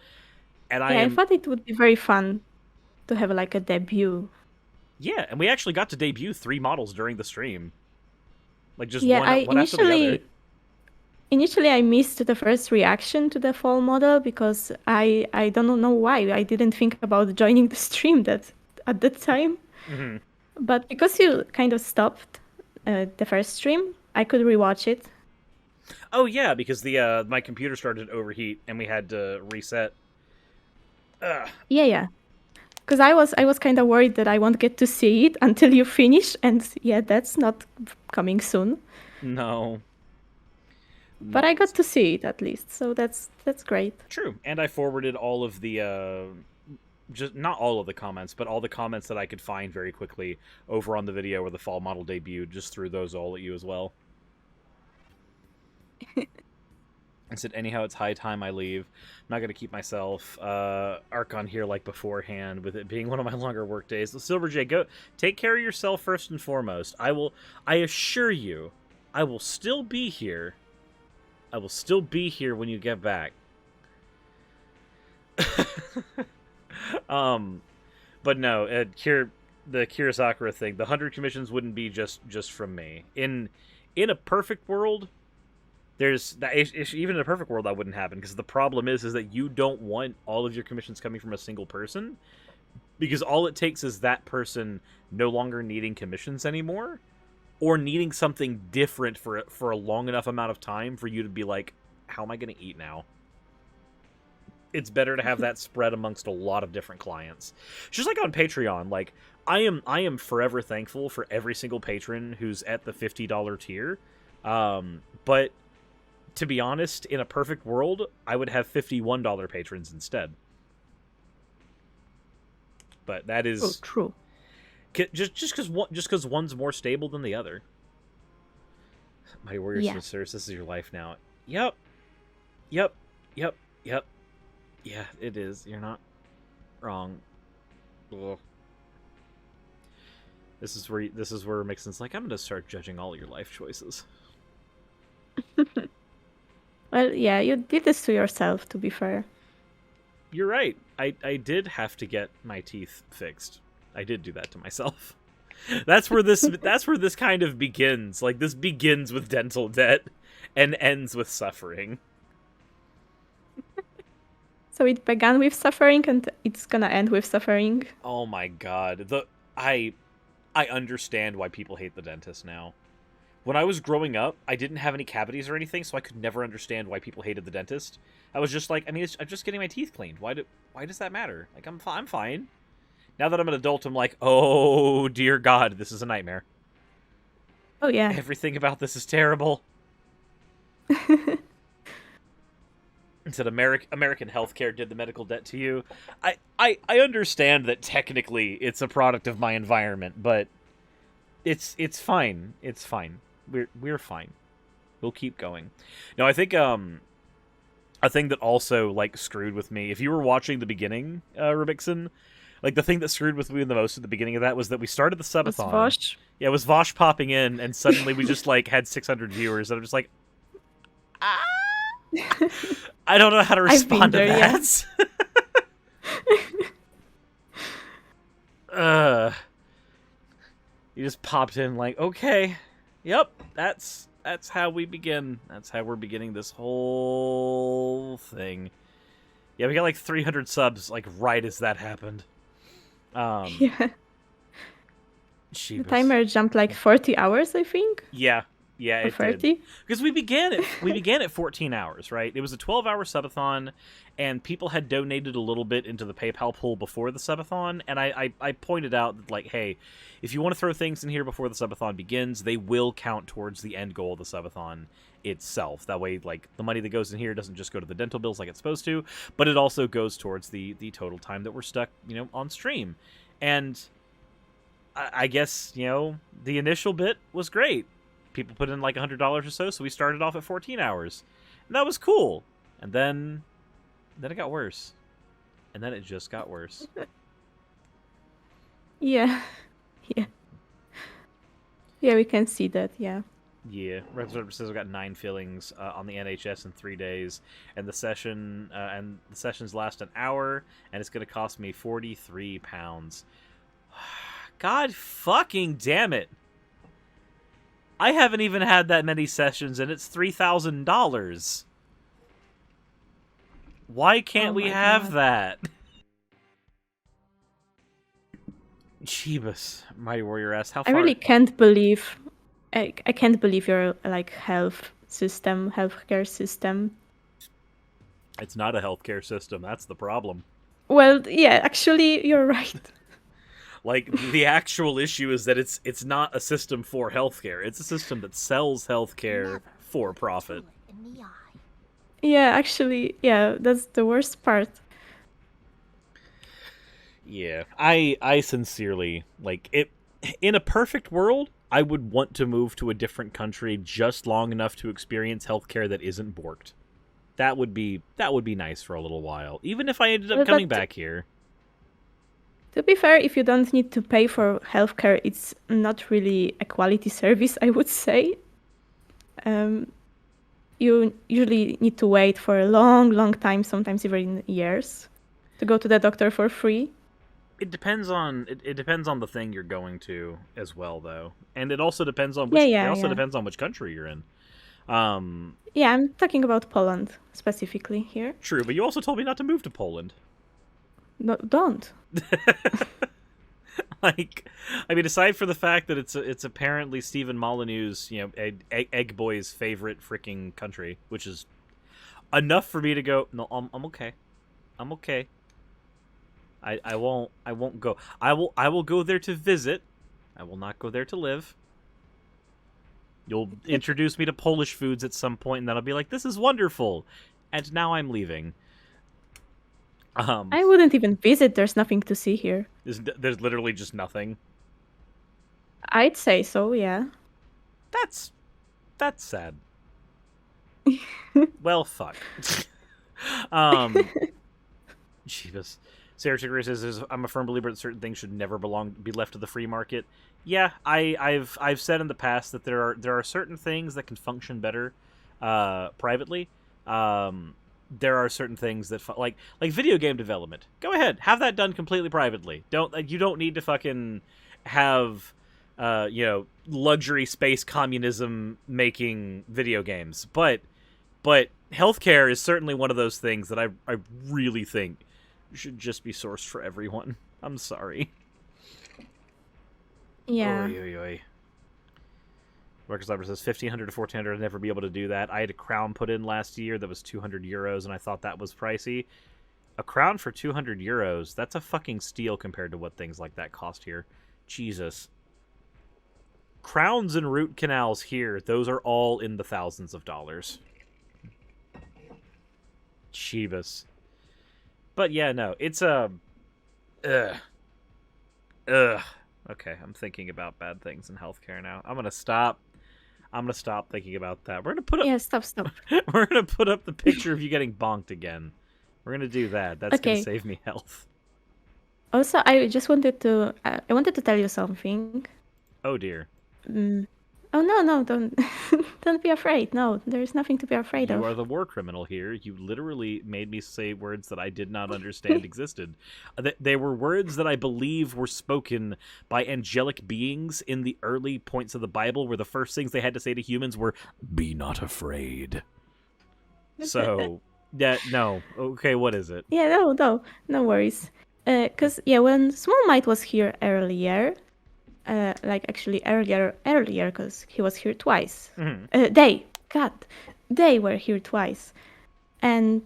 And I thought it would be very fun to have like a debut. Yeah, and we actually got to debut 3 models during the stream. Like just one after the other. Initially, I missed the first reaction to the fall model because I don't know why. I didn't think about joining the stream at that time. Mm-hmm. But because you kind of stopped the first stream, I could rewatch it. Oh yeah, because the my computer started to overheat and we had to reset. Ugh. Yeah. Because I was kind of worried that I won't get to see it until you finish, and yeah, that's not coming soon. No. But No. I got to see it at least, so that's great. True, and I forwarded all of the just not all of the comments, but all the comments that I could find very quickly over on the video where the fall model debuted. Just threw those all at you as well. I said, anyhow, it's high time I leave. I'm not going to keep myself Archon here like beforehand, with it being one of my longer work days. So, Silver J, go take care of yourself first and foremost. I assure you, I will still be here. I will still be here when you get back. But no, the Kirasakura thing, the 100 commissions wouldn't be just from me. In a perfect world, there's that even in a perfect world that wouldn't happen, because the problem is that you don't want all of your commissions coming from a single person, because all it takes is that person no longer needing commissions anymore, or needing something different for a long enough amount of time for you to be like, how am I going to eat now? It's better to have that spread amongst a lot of different clients. Just like on Patreon, like I am forever thankful for every single patron who's at the $50 tier. But to be honest, in a perfect world, I would have $51 patrons instead. But that is true. Just because one's more stable than the other. Mighty Warriors and Suris, this is your life now. Yep. Yeah, it is. You're not wrong. Ugh. This is where Rimexin's like, I'm gonna start judging all your life choices. Well, yeah, you did this to yourself, to be fair. You're right. I did have to get my teeth fixed. I did do that to myself. That's where this kind of begins. Like, this begins with dental debt and ends with suffering. So it began with suffering and it's gonna end with suffering. Oh my god. I understand why people hate the dentist now. When I was growing up, I didn't have any cavities or anything, so I could never understand why people hated the dentist. I was just like, I mean, I'm just getting my teeth cleaned. Why does that matter? Like, I'm fine. Now that I'm an adult, I'm like, oh dear God, this is a nightmare. Oh yeah. Everything about this is terrible. Instead, American healthcare did the medical debt to you. I understand that technically it's a product of my environment, but it's fine. It's fine. We're fine. We'll keep going. No, I think a thing that also like screwed with me. If you were watching the beginning, Rimexin, like the thing that screwed with me the most at the beginning of that was that we started the subathon. Vosh? Yeah, it was Vosh popping in, and suddenly we just like had 600 viewers, and I'm just like, ah. I don't know how to respond to that. Yeah. You just popped in like, okay, yep, that's how we begin. That's how we're beginning this whole thing. Yeah, we got like 300 subs like right as that happened. Yeah. Jeebus. The timer jumped like 40 hours, I think. Yeah, it 30? did. Because we began at 14 hours, right? It was a 12-hour subathon, and people had donated a little bit into the PayPal pool before the subathon, and I pointed out that, like, hey, if you want to throw things in here before the subathon begins, they will count towards the end goal of the subathon itself. That way, like, the money that goes in here doesn't just go to the dental bills like it's supposed to, but it also goes towards the total time that we're stuck, on stream. And I guess, the initial bit was great. People put in like $100 or so we started off at 14 hours. And that was cool. And then it got worse. And then it just got worse. Yeah. Yeah, we can see that, yeah. Yeah, Red says I got 9 fillings on the NHS in 3 days, and the sessions last an hour, and it's going to cost me £43. God fucking damn it! I haven't even had that many sessions, and it's $3,000. Why can't we have that? Jeebus, Mighty Warrior asks, how far... I really can't believe I can't believe your like healthcare system. It's not a healthcare system. That's the problem. Well, yeah, actually, you're right. Like the actual issue is that it's not a system for healthcare. It's a system that sells healthcare for profit. Yeah, actually, yeah, that's the worst part. Yeah, I sincerely like it. In a perfect world, I would want to move to a different country just long enough to experience healthcare that isn't borked. That would be nice for a little while, even if I ended up Well, coming but back here. to be fair, if you don't need to pay for healthcare, it's not really a quality service, I would say. Um, you usually need to wait for a long, long time, sometimes even years, to go to the doctor for free. It depends on it depends on the thing you're going to as well, though, and it also depends on Yeah, yeah. which country you're in. Yeah, I'm talking about Poland specifically here. True, but you also told me not to move to Poland. No, don't. Like, I mean, aside for the fact that it's apparently Stephen Molyneux's, Egg Boy's favorite freaking country, which is enough for me to go. No, I'm okay. I'm okay. I won't go. I will go there to visit. I will not go there to live. You'll introduce me to Polish foods at some point, and then I'll be like, "This is wonderful," and now I'm leaving. I wouldn't even visit. There's nothing to see here. There's literally just nothing. I'd say so, yeah. That's sad. Well, fuck. Jeebus. Sarah Chiguri says, "I'm a firm believer that certain things should never be left to the free market." Yeah, I've said in the past that there are certain things that can function better privately. There are certain things that like video game development. Go ahead, have that done completely privately. You don't need to fucking have luxury space communism making video games. But healthcare is certainly one of those things that I really think should just be sourced for everyone. I'm sorry. Yeah. Oy, oy, oy. Marcus Leber says 1,500 to 1,400. I'd never be able to do that. I had a crown put in last year that was 200 euros, and I thought that was pricey. A crown for 200 euros, that's a fucking steal compared to what things like that cost here. Jesus. Crowns and root canals here, those are all in the thousands of dollars. Jeebus. But yeah, no, it's ugh. Okay, I'm thinking about bad things in healthcare now. I'm gonna stop thinking about that. We're gonna put up. Yeah, stop. We're gonna put up the picture of you getting bonked again. We're gonna do that. That's Okay. gonna save me health. Also, I just wanted to tell you something. Oh dear. Oh no, don't don't be afraid. No, there's nothing to be afraid of. You are the war criminal here. You literally made me say words that I did not understand existed. They were words that I believe were spoken by angelic beings in the early points of the Bible, where the first things they had to say to humans were, "Be not afraid." So, yeah, no. Okay, what is it? Yeah, no worries. Cause when Small Might was here earlier, actually earlier, because he was here twice. Mm-hmm. They were here twice, and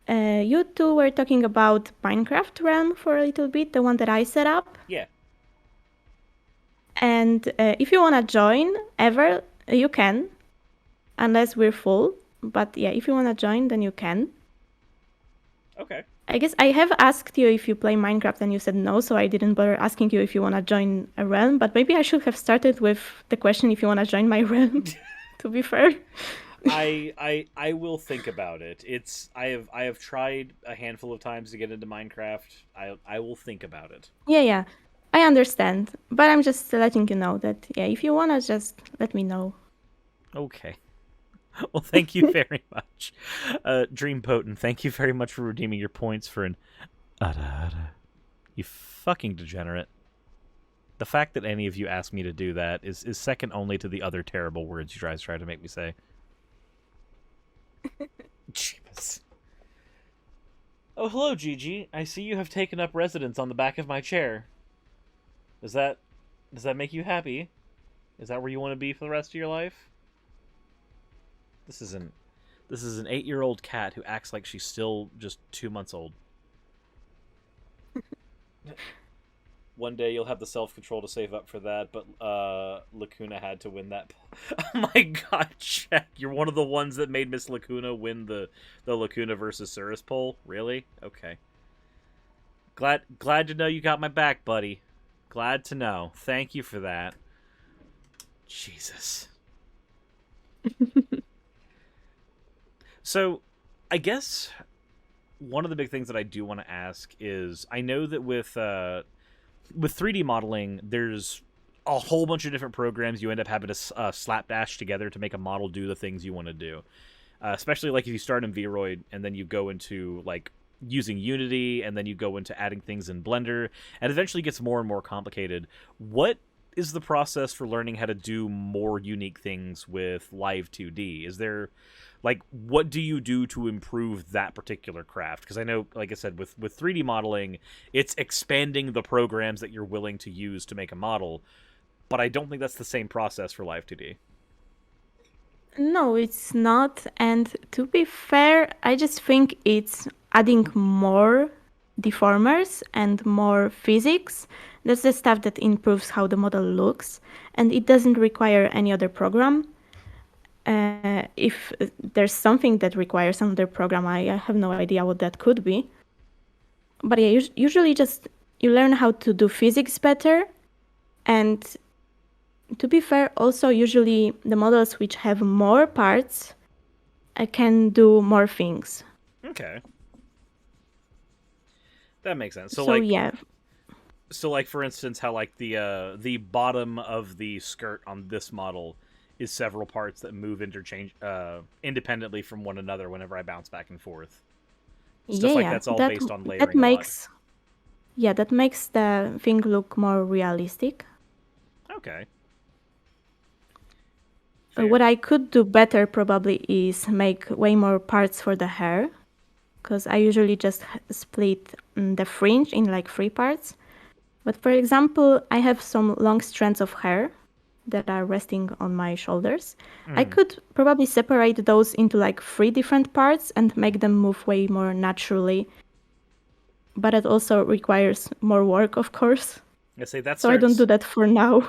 you two were talking about Minecraft Realm for a little bit, the one that I set up. Yeah. And if you wanna join ever, you can, unless we're full. But yeah, if you wanna join, then you can. Okay. I guess I have asked you if you play Minecraft and you said no, so I didn't bother asking you if you want to join a realm, but maybe I should have started with the question if you want to join my realm, to be fair. I will think about it. I have tried a handful of times to get into Minecraft. I will think about it. Yeah. I understand, but I'm just letting you know that if you want to just let me know. Okay. Well, thank you very much. Dream Potent, thank you very much for redeeming your points for an You fucking degenerate. The fact that any of you asked me to do that is second only to the other terrible words you guys try to make me say. Jeebus. Oh, hello, Gigi. I see you have taken up residence on the back of my chair. Does that make you happy? Is that where you want to be for the rest of your life? This isn't. This is an 8-year-old cat who acts like she's still just 2 months old. One day you'll have the self-control to save up for that, but Lacuna had to win that. Oh my god, Jack, you're one of the ones that made Miss Lacuna win the Lacuna versus Suris poll? Really? Okay. Glad to know you got my back, buddy. Glad to know. Thank you for that. Jesus. So, I guess one of the big things that I do want to ask is, I know that with 3D modeling, there's a whole bunch of different programs you end up having to slapdash together to make a model do the things you want to do. Especially like if you start in Vroid and then you go into like using Unity and then you go into adding things in Blender, and eventually gets more and more complicated. What is the process for learning how to do more unique things with Live2d? Is there, like, what do you do to improve that particular craft? Because I know, like I said, with 3D modeling, it's expanding the programs that you're willing to use to make a model, but I don't think that's the same process for Live2d. No, it's not. And to be fair, I just think it's adding more deformers and more physics. That's the stuff that improves how the model looks, and it doesn't require any other program. If there's something that requires another program, I have no idea what that could be. But yeah, usually just you learn how to do physics better, and to be fair, also usually the models which have more parts can do more things. Okay. That makes sense. So like, yeah. So like, for instance, how like the bottom of the skirt on this model is several parts that move independently from one another whenever I bounce back and forth. Stuff like that's all based on layering that makes, yeah, that makes the thing look more realistic. Okay. What I could do better probably is make way more parts for the hair, because I usually just split the fringe in like 3 parts. But for example, I have some long strands of hair that are resting on my shoulders. I could probably separate those into like 3 different parts and make them move way more naturally. But it also requires more work, of course. So I don't do that for now.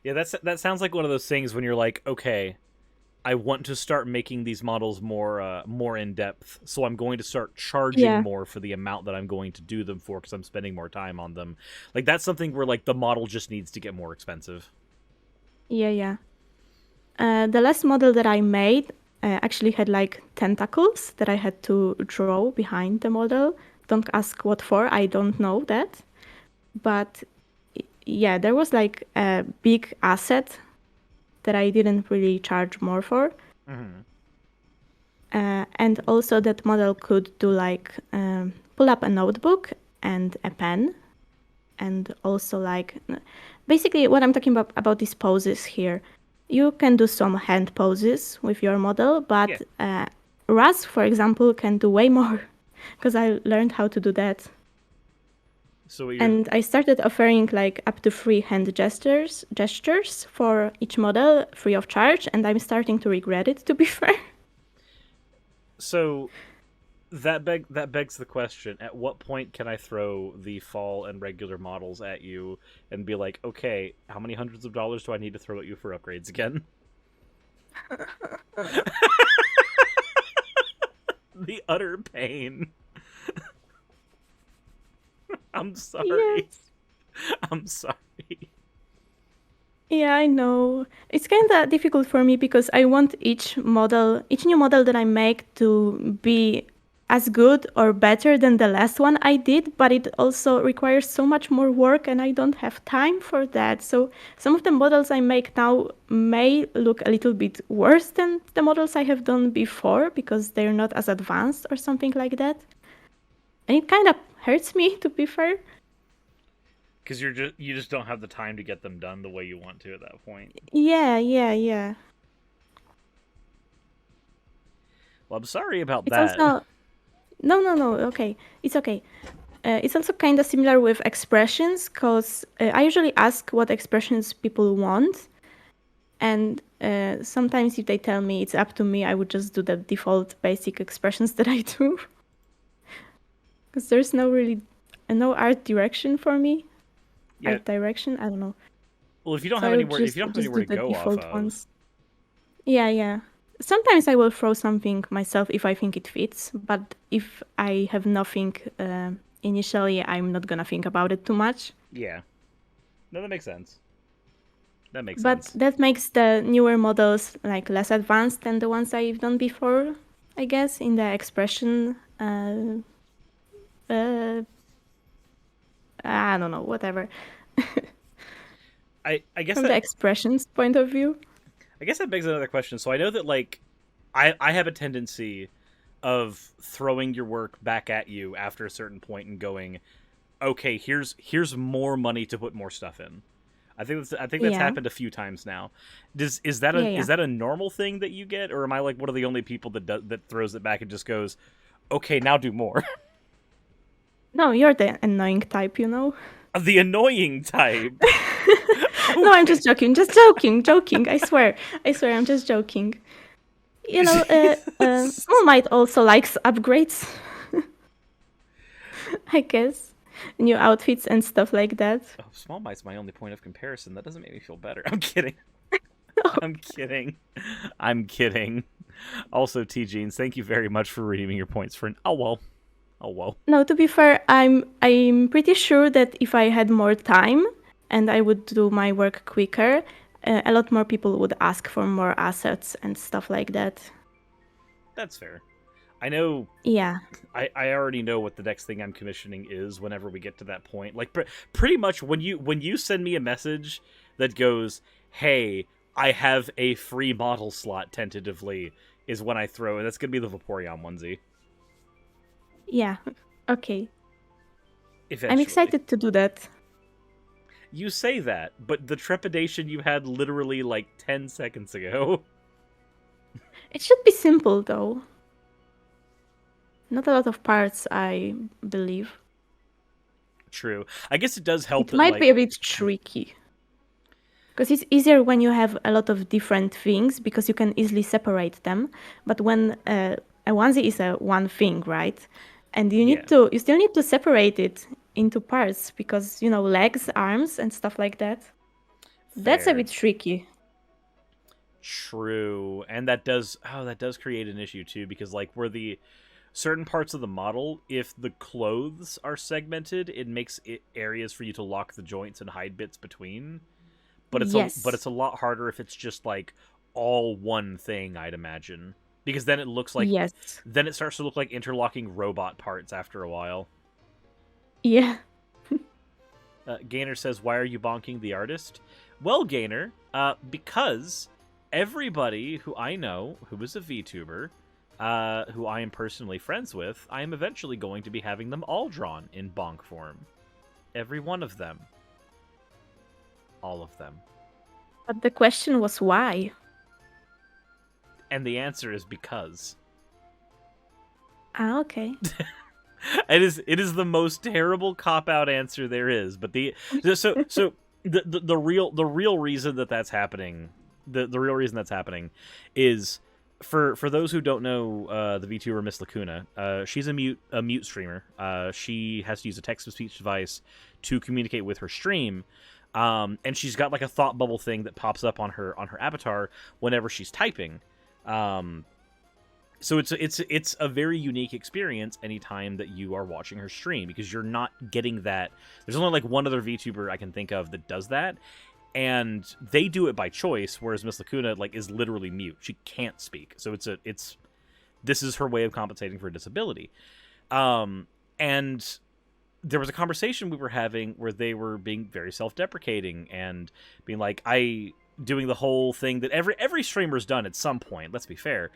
Yeah, that sounds like one of those things when you're like, okay, I want to start making these models more in depth, so I'm going to start charging more for the amount that I'm going to do them for because I'm spending more time on them. Like, that's something where like the model just needs to get more expensive. Yeah. The last model that I made actually had like tentacles that I had to draw behind the model. Don't ask what for, I don't know that. But yeah, there was like a big asset that I didn't really charge more for. And also that model could do like pull up a notebook and a pen. And also like, basically what I'm talking about these poses here. You can do some hand poses with your model, but Raz, for example, can do way more because I learned how to do that. And I started offering like up to 3 hand gestures for each model free of charge, and I'm starting to regret it, to be fair. So that begs the question: at what point can I throw the fall and regular models at you and be like, okay, how many hundreds of dollars do I need to throw at you for upgrades again? The utter pain. I'm sorry. Yes. I'm sorry. Yeah, I know. It's kind of difficult for me because I want each new model that I make to be as good or better than the last one I did, but it also requires so much more work and I don't have time for that. So some of the models I make now may look a little bit worse than the models I have done before because they're not as advanced or something like that. And it kind of hurts me, to be fair. Because you just don't have the time to get them done the way you want to at that point. Yeah. Well, I'm sorry about that. Also... No, okay. It's okay. It's also kind of similar with expressions, because I usually ask what expressions people want. And sometimes if they tell me it's up to me, I would just do the default basic expressions that I do. Because there's no art direction for me. Yeah. Art direction, I don't know. Well, if you don't So have I would anywhere, if you don't have just anywhere do to the go off default of, ones. Yeah. Sometimes I will throw something myself if I think it fits, but if I have nothing initially, I'm not gonna think about it too much. yeah, no, that makes sense. That makes But sense. that makes the newer models like less advanced than the ones I've done before, I guess, in the expression. Uh, I don't know, whatever. I guess From the that expressions point of view. I guess that begs another question. So I know that like I have a tendency of throwing your work back at you after a certain point and going, okay, here's more money to put more stuff in. I think that's Yeah. happened a few times now. Is Yeah. that a normal thing that you get, or am I like one of the only people that throws it back and just goes, okay, now do more? No, you're the annoying type, you know? The annoying type. No, I'm Okay. just joking. Joking. I swear, I'm just joking. You know, Small Might also likes upgrades, I guess. New outfits and stuff like that. Oh, Small Might's my only point of comparison. That doesn't make me feel better. I'm kidding. I'm kidding. I'm kidding. Also, T Jeans, thank you very much for redeeming your points for an oh well. Oh well. No, to be fair, I'm pretty sure that if I had more time and I would do my work quicker, a lot more people would ask for more assets and stuff like that. That's fair. I know. Yeah. I already know what the next thing I'm commissioning is whenever we get to that point. Like pretty much when you send me a message that goes, "Hey, I have a free model slot tentatively," is when I throw, and that's gonna be the Vaporeon onesie. Yeah. Okay. Eventually. I'm excited to do that. You say that, but the trepidation you had literally like 10 seconds ago. It should be simple though. Not a lot of parts, I believe. True. I guess it does help It that might like be a bit tricky. Because it's easier when you have a lot of different things because you can easily separate them. But when a onesie is a one thing, right? And you still need to separate it into parts because, you know, legs, arms, and stuff like that. That's a fair. bit tricky. True. And that does create an issue too, because like where the certain parts of the model, if the clothes are segmented, it makes it areas for you to lock the joints and hide bits between. But it's a lot harder if it's just like all one thing, I'd imagine. Because then it looks like Yes. then it starts to look like interlocking robot parts after a while. Yeah. Gainer says, "Why are you bonking the artist?" Well, Gainer, because everybody who I know who is a VTuber, who I am personally friends with, I am eventually going to be having them all drawn in bonk form. Every one of them. All of them. But the question was why? And the answer is because. Ah, okay. It is the most terrible cop-out answer there is, but the real reason that's happening, the real reason that's happening is for those who don't know the VTuber Miss Lacuna, she's a mute streamer. She has to use a text-to-speech device to communicate with her stream. And she's got like a thought bubble thing that pops up on her avatar whenever she's typing. So it's a very unique experience anytime that you are watching her stream, because you're not getting that. There's only like one other VTuber I can think of that does that, and they do it by choice, whereas Miss Lacuna like is literally mute. She can't speak. So this is her way of compensating for a disability. And there was a conversation we were having where they were being very self-deprecating and being like, doing the whole thing that every streamer's done at some point, let's be fair,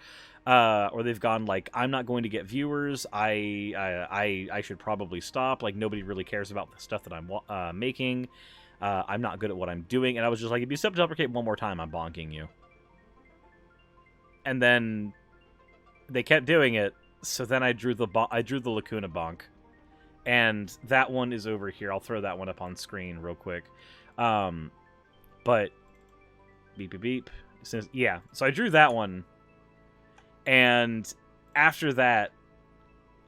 or they've gone like, I'm not going to get viewers, I should probably stop, like nobody really cares about the stuff that I'm making, I'm not good at what I'm doing. And I was just like, if you self-deprecate one more time, I'm bonking you. And then they kept doing it, so then I drew the Lacuna bonk. And that one is over here. I'll throw that one up on screen real quick. But Beep, beep, beep. Yeah, so I drew that one. And after that,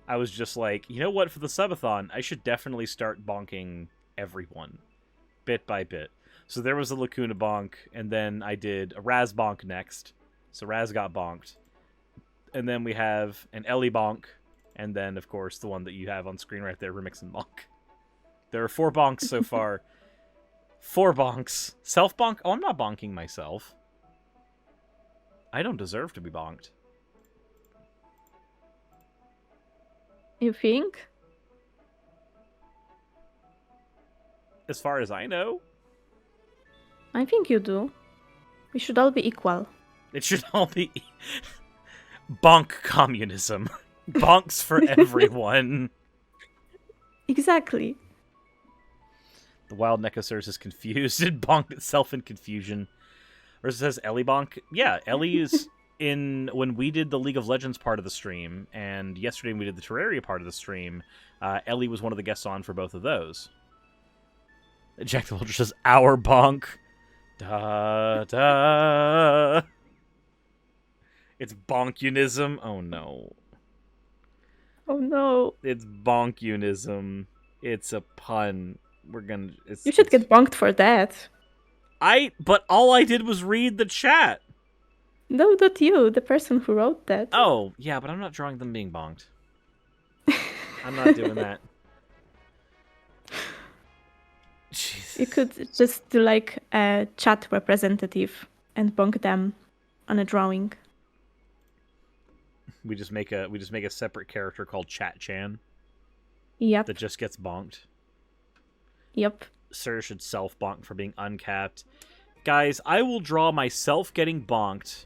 I was just like, you know what? For the subathon, I should definitely start bonking everyone, bit by bit. So there was a Lacuna bonk, and then I did a Raz bonk next. So Raz got bonked. And then we have an Ellie bonk, and then, of course, the one that you have on screen right there, Rimexin bonk. There are 4 bonks so far. 4 bonks. Self-bonk? Oh, I'm not bonking myself. I don't deserve to be bonked. You think? As far as I know. I think you do. We should all be equal. It should all be... bonk communism. Bonks for everyone. Exactly. The wild Necosaurus is confused and bonk itself in confusion. Or it says Ellie bonk. Yeah, Ellie is in... When we did the League of Legends part of the stream, and yesterday when we did the Terraria part of the stream, Ellie was one of the guests on for both of those. Jack the Vulture says, our bonk. Da, da. It's bonkunism. Oh, no. Oh, no. It's bonkunism. It's a pun. We're gonna... You should get bonked for that. But all I did was read the chat. No, not you. The person who wrote that. Oh, yeah, but I'm not drawing them being bonked. I'm not doing that. Jesus. You could just do like a chat representative and bonk them on a drawing. We just make a separate character called Chat Chan. Yep. That just gets bonked. Yep. Sir should self bonk for being uncapped. Guys, I will draw myself getting bonked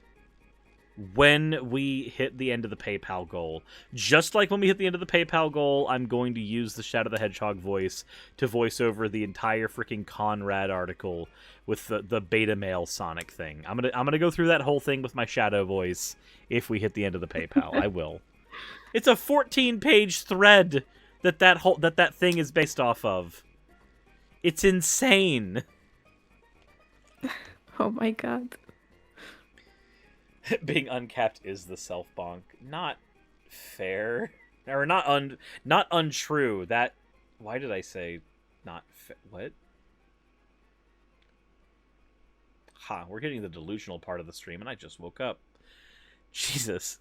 when we hit the end of the PayPal goal. Just like when we hit the end of the PayPal goal, I'm going to use the Shadow the Hedgehog voice to voice over the entire freaking Conrad article with the beta male Sonic thing. I'm gonna go through that whole thing with my Shadow voice if we hit the end of the PayPal. I will. It's a 14-page thread that thing is based off of. It's insane. Oh my god. Being uncapped is the self bonk. Not fair. Or not untrue. That... Why did I say not what? Ha, we're getting the delusional part of the stream and I just woke up. Jesus.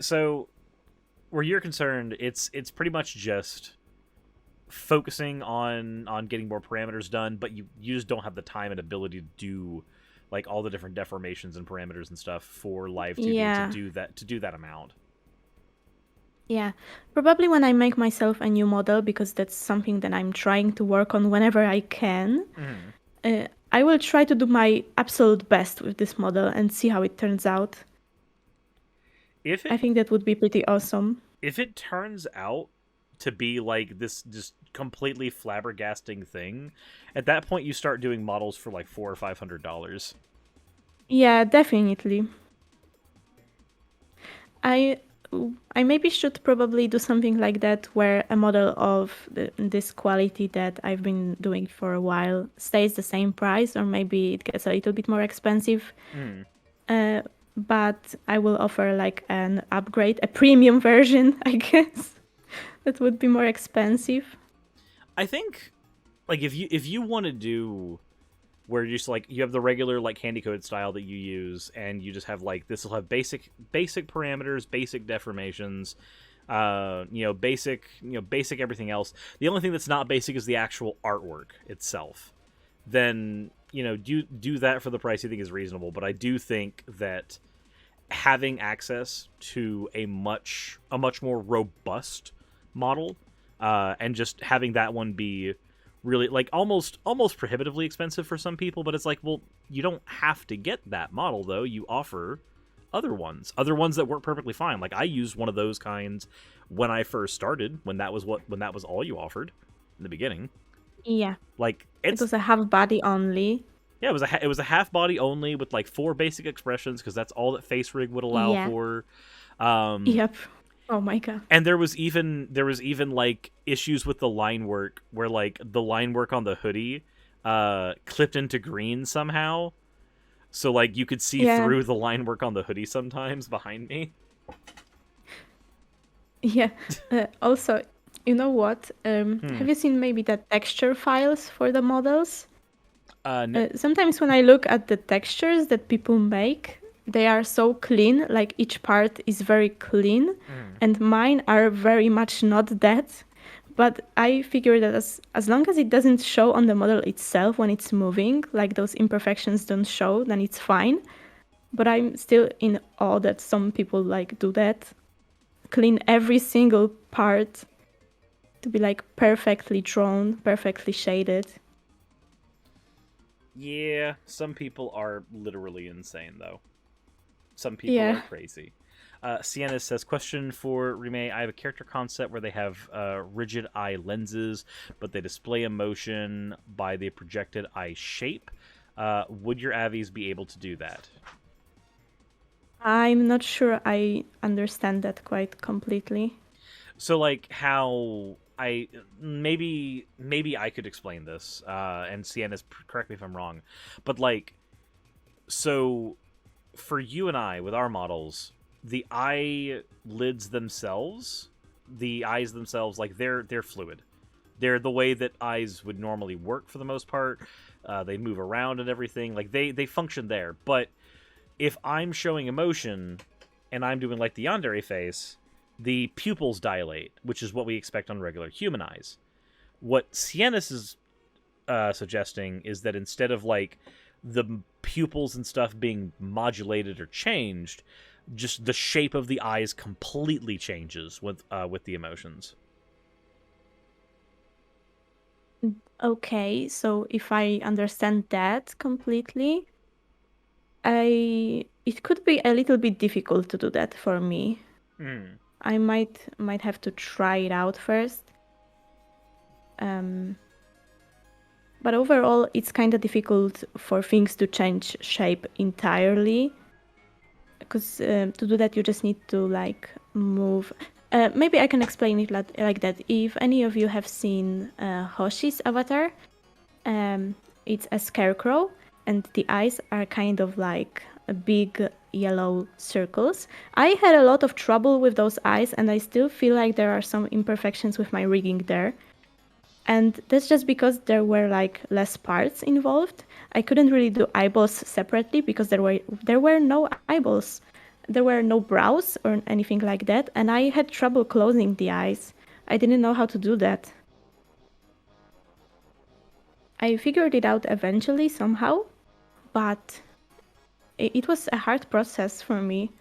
So, where you're concerned, it's pretty much just focusing on getting more parameters done, but you just don't have the time and ability to do like all the different deformations and parameters and stuff for Live2d to do that amount. Yeah, probably when I make myself a new model, because that's something that I'm trying to work on whenever I can. I will try to do my absolute best with this model and see how it turns out. I think that would be pretty awesome. If it turns out to be like this just completely flabbergasting thing, at that point you start doing models for like $400 or $500. Yeah, definitely. I maybe should probably do something like that, where a model of this quality that I've been doing for a while stays the same price, or maybe it gets a little bit more expensive. But I will offer like an upgrade, a premium version, I guess. That would be more expensive. I think, like, if you want to do where you just like you have the regular like handy code style that you use, and you just have like this will have basic parameters, basic deformations, basic everything else. The only thing that's not basic is the actual artwork itself. Then do that for the price you think is reasonable. But I do think that having access to a much more robust model, and just having that one be really like almost prohibitively expensive for some people, but it's like, well, you don't have to get that model though. You offer other ones that work perfectly fine. Like I used one of those kinds when I first started, when that was all you offered in the beginning. Yeah, like it was a half body only. Yeah, it was a half body only with like 4 basic expressions, because that's all that Face Rig would allow for. Yep. Oh my god. And there was even like issues with the line work, where like the line work on the hoodie clipped into green somehow. So like you could see Yeah, through the line work on the hoodie sometimes behind me. yeah. Also, you know what? Hmm. Have you seen maybe the texture files for the models? No. Sometimes when I look at the textures that people make, they are so clean, like each part is very clean, Hmm. and mine are very much not that. But I figure that as long as it doesn't show on the model itself when it's moving, like those imperfections don't show, then it's fine. But I'm still in awe that some people like do that, clean every single part to be like perfectly drawn, perfectly shaded. Yeah, some people are literally insane though. Some people are Yeah. crazy. Sienna says, question for Rime. I have a character concept where they have rigid eye lenses, but they display emotion by the projected eye shape. Would your Avies be able to do that? I'm not sure I understand that quite completely. So, like, how I maybe I could explain this, and Sienna's correct me if I'm wrong, but like, so for you and I with our models, the eyelids themselves, the eyes themselves, like they're fluid. They're the way that eyes would normally work for the most part. They move around and everything. Like they function there. But if I'm showing emotion and I'm doing like the yandere face, the pupils dilate, which is what we expect on regular human eyes. What Siennis is suggesting is that instead of like the pupils and stuff being modulated or changed, just the shape of the eyes completely changes with the emotions. Okay, so if I understand that completely, I it could be a little bit difficult to do that for me. Mm. I might have to try it out first. Um, but overall, it's kind of difficult for things to change shape entirely because to do that you just need to like move. Maybe I can explain it like that. If any of you have seen Hoshi's avatar, um, it's a scarecrow, and the eyes are kind of like a big yellow circles. I had a lot of trouble with those eyes, and I still feel like there are some imperfections with my rigging there. And that's just because there were like less parts involved. I couldn't really do eyeballs separately because there were no eyeballs. There were no brows or anything like that, and I had trouble closing the eyes. I didn't know how to do that. I figured it out eventually somehow, but it was a hard process for me.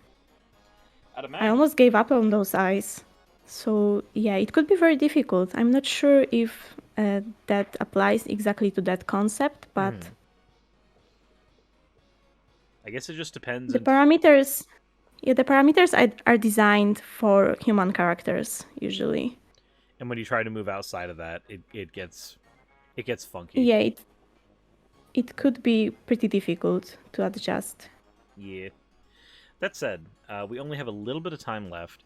I'd I imagine. almost gave up on those eyes. So, yeah, it could be very difficult. I'm not sure if that applies exactly to that concept, but I guess it just depends. the And parameters, yeah, the parameters are designed for human characters usually. when you try to move outside of that, it gets funky. Yeah, it could be pretty difficult to adjust. Yeah. That said, we only have a little bit of time left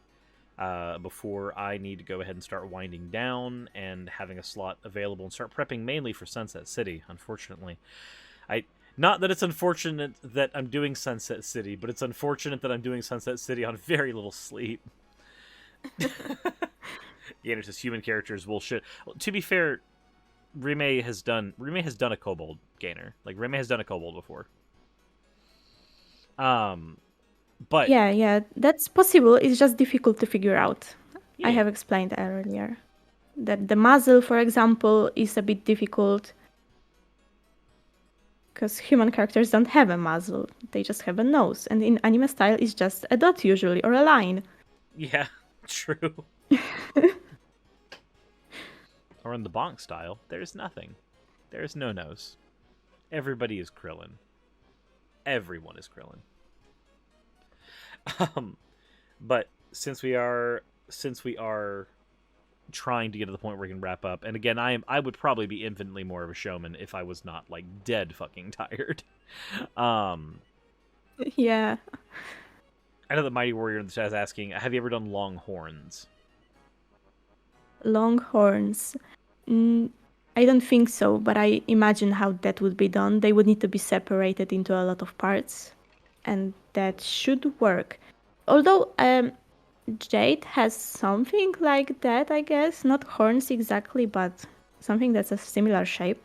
before I need to go ahead and start winding down and having a slot available and start prepping mainly for Sunset City. Unfortunately, I not that it's unfortunate that I'm doing Sunset City, but it's unfortunate that I'm doing Sunset City on very little sleep. Yeah, it's just human characters will shit. To be fair, Rime has done a kobold gainer. Like Rime has done a kobold before. Um, but Yeah, that's possible. It's just difficult to figure out. I yeah, have explained earlier that the muzzle, for example, is a bit difficult because human characters don't have a muzzle. They just have a nose. And in anime style, it's just a dot usually or a line. yeah, true. Or in the bonk style, there's nothing. There's no nose. Everybody is Krillin. Everyone is Krillin. Um, but since we are trying to get to the point where we can wrap up, and again, I would probably be infinitely more of a showman if I was not like dead fucking tired. Um, Yeah. I know the Mighty Warrior in the chat is asking, have you ever done long horns? Long horns. Mm, I don't think so, but I imagine how that would be done. They would need to be separated into a lot of parts, and that should work. Although Jade has something like that, I guess. Not horns exactly, but something that's a similar shape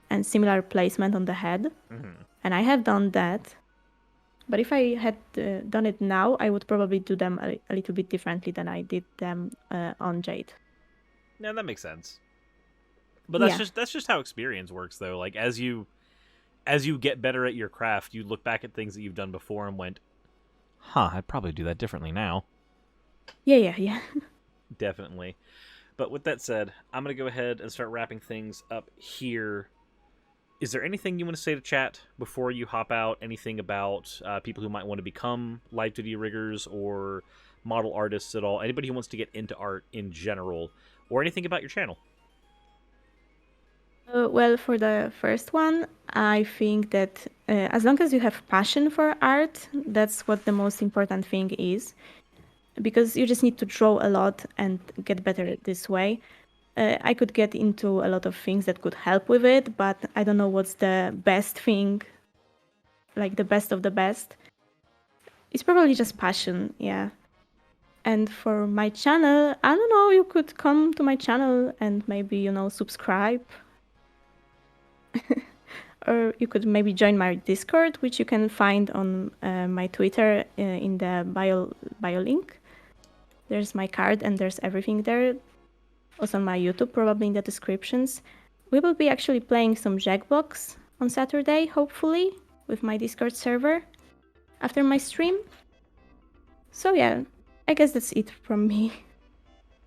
and similar placement on the head. Mm-hmm. And I have done that. But if I had done it now, I would probably do them a little bit differently than I did them on Jade. Yeah, that makes sense. But Yeah. that's just how experience works, though. Like as you get better at your craft, you look back at things that you've done before and went, "Huh, I'd probably do that differently now." Yeah. Definitely. But with that said, I'm gonna go ahead and start wrapping things up here. Is there anything you want to say to chat before you hop out? Anything about people who might want to become Live2d riggers or model artists at all? Anybody who wants to get into art in general, or anything about your channel? Well, for the first one, I think that as long as you have passion for art, that's what the most important thing is. Because you just need to draw a lot and get better this way. I could get into a lot of things that could help with it, but I don't know what's the best thing, like the best of the best. It's probably just passion, yeah. And for my channel, I don't know, you could come to my channel and maybe, subscribe. Or you could maybe join my Discord, which you can find on my Twitter in the bio link. There's my card and there's everything there. Also on my YouTube, probably in the descriptions. We will be actually playing some Jackbox on Saturday, hopefully, with my Discord server after my stream. So yeah, I guess that's it from me.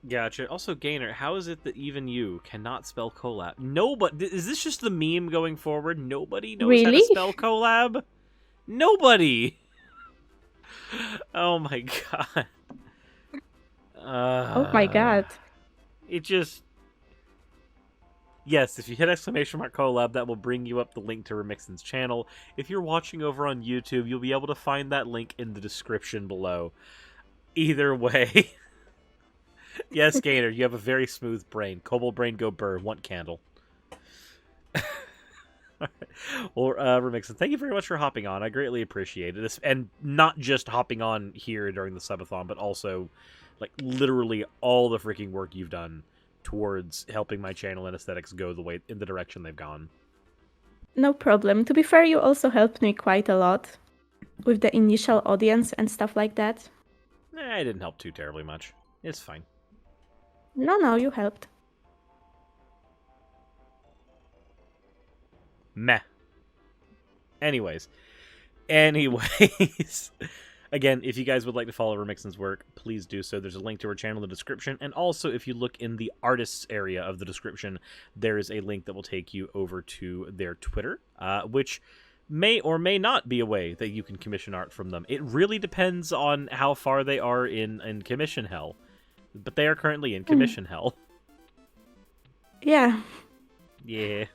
Gotcha. Also, Gainer, how is it that even you cannot spell collab? Nobody. Is this just the meme going forward? Nobody knows how to Really? spell collab? Nobody! Oh my god. Oh my god. It just... Yes, if you hit exclamation mark collab, that will bring you up the link to Rimexin's channel. If you're watching over on YouTube, you'll be able to find that link in the description below. Either way... Yes, Gainer, you have a very smooth brain. Cobalt brain go burr. Want candle. Well, Remixon, thank you very much for hopping on. I greatly appreciate it. And not just hopping on here during the subathon, but also, like, literally all the freaking work you've done towards helping my channel and aesthetics go in the direction they've gone. No problem. To be fair, you also helped me quite a lot with the initial audience and stuff like that. I didn't help too terribly much. It's fine. No, you helped. Meh. Anyways. Again, if you guys would like to follow Remixin's work, please do so. There's a link to her channel in the description. And also, if you look in the artists area of the description, there is a link that will take you over to their Twitter, which may or may not be a way that you can commission art from them. It really depends on how far they are in commission hell. But they are currently in commission hell. Yeah. Yeah.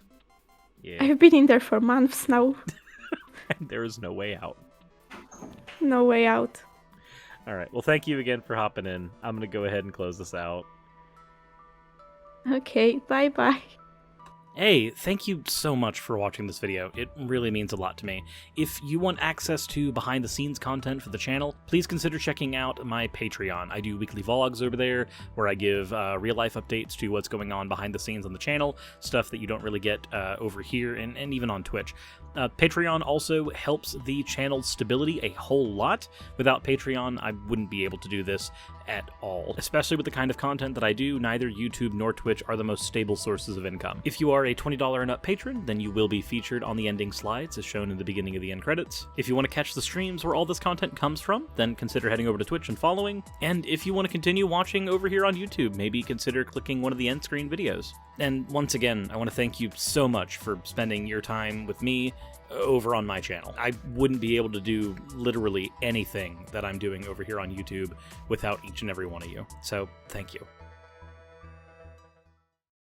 I've been in there for months now. And there is no way out. No way out. All right. Well, thank you again for hopping in. I'm going to go ahead and close this out. Okay, bye-bye. Hey, thank you so much for watching this video. It really means a lot to me. If you want access to behind-the-scenes content for the channel, please consider checking out my Patreon. I do weekly vlogs over there where I give real-life updates to what's going on behind the scenes on the channel, stuff that you don't really get over here and even on Twitch. Patreon also helps the channel's stability a whole lot. Without Patreon, I wouldn't be able to do this at all. Especially with the kind of content that I do, neither YouTube nor Twitch are the most stable sources of income. If you are a $20 and up patron, then you will be featured on the ending slides as shown in the beginning of the end credits. If you want to catch the streams where all this content comes from, then consider heading over to Twitch and following. And if you want to continue watching over here on YouTube, maybe consider clicking one of the end screen videos. And once again, I want to thank you so much for spending your time with me over on my channel. I wouldn't be able to do literally anything that I'm doing over here on YouTube without each and every one of you. So, thank you.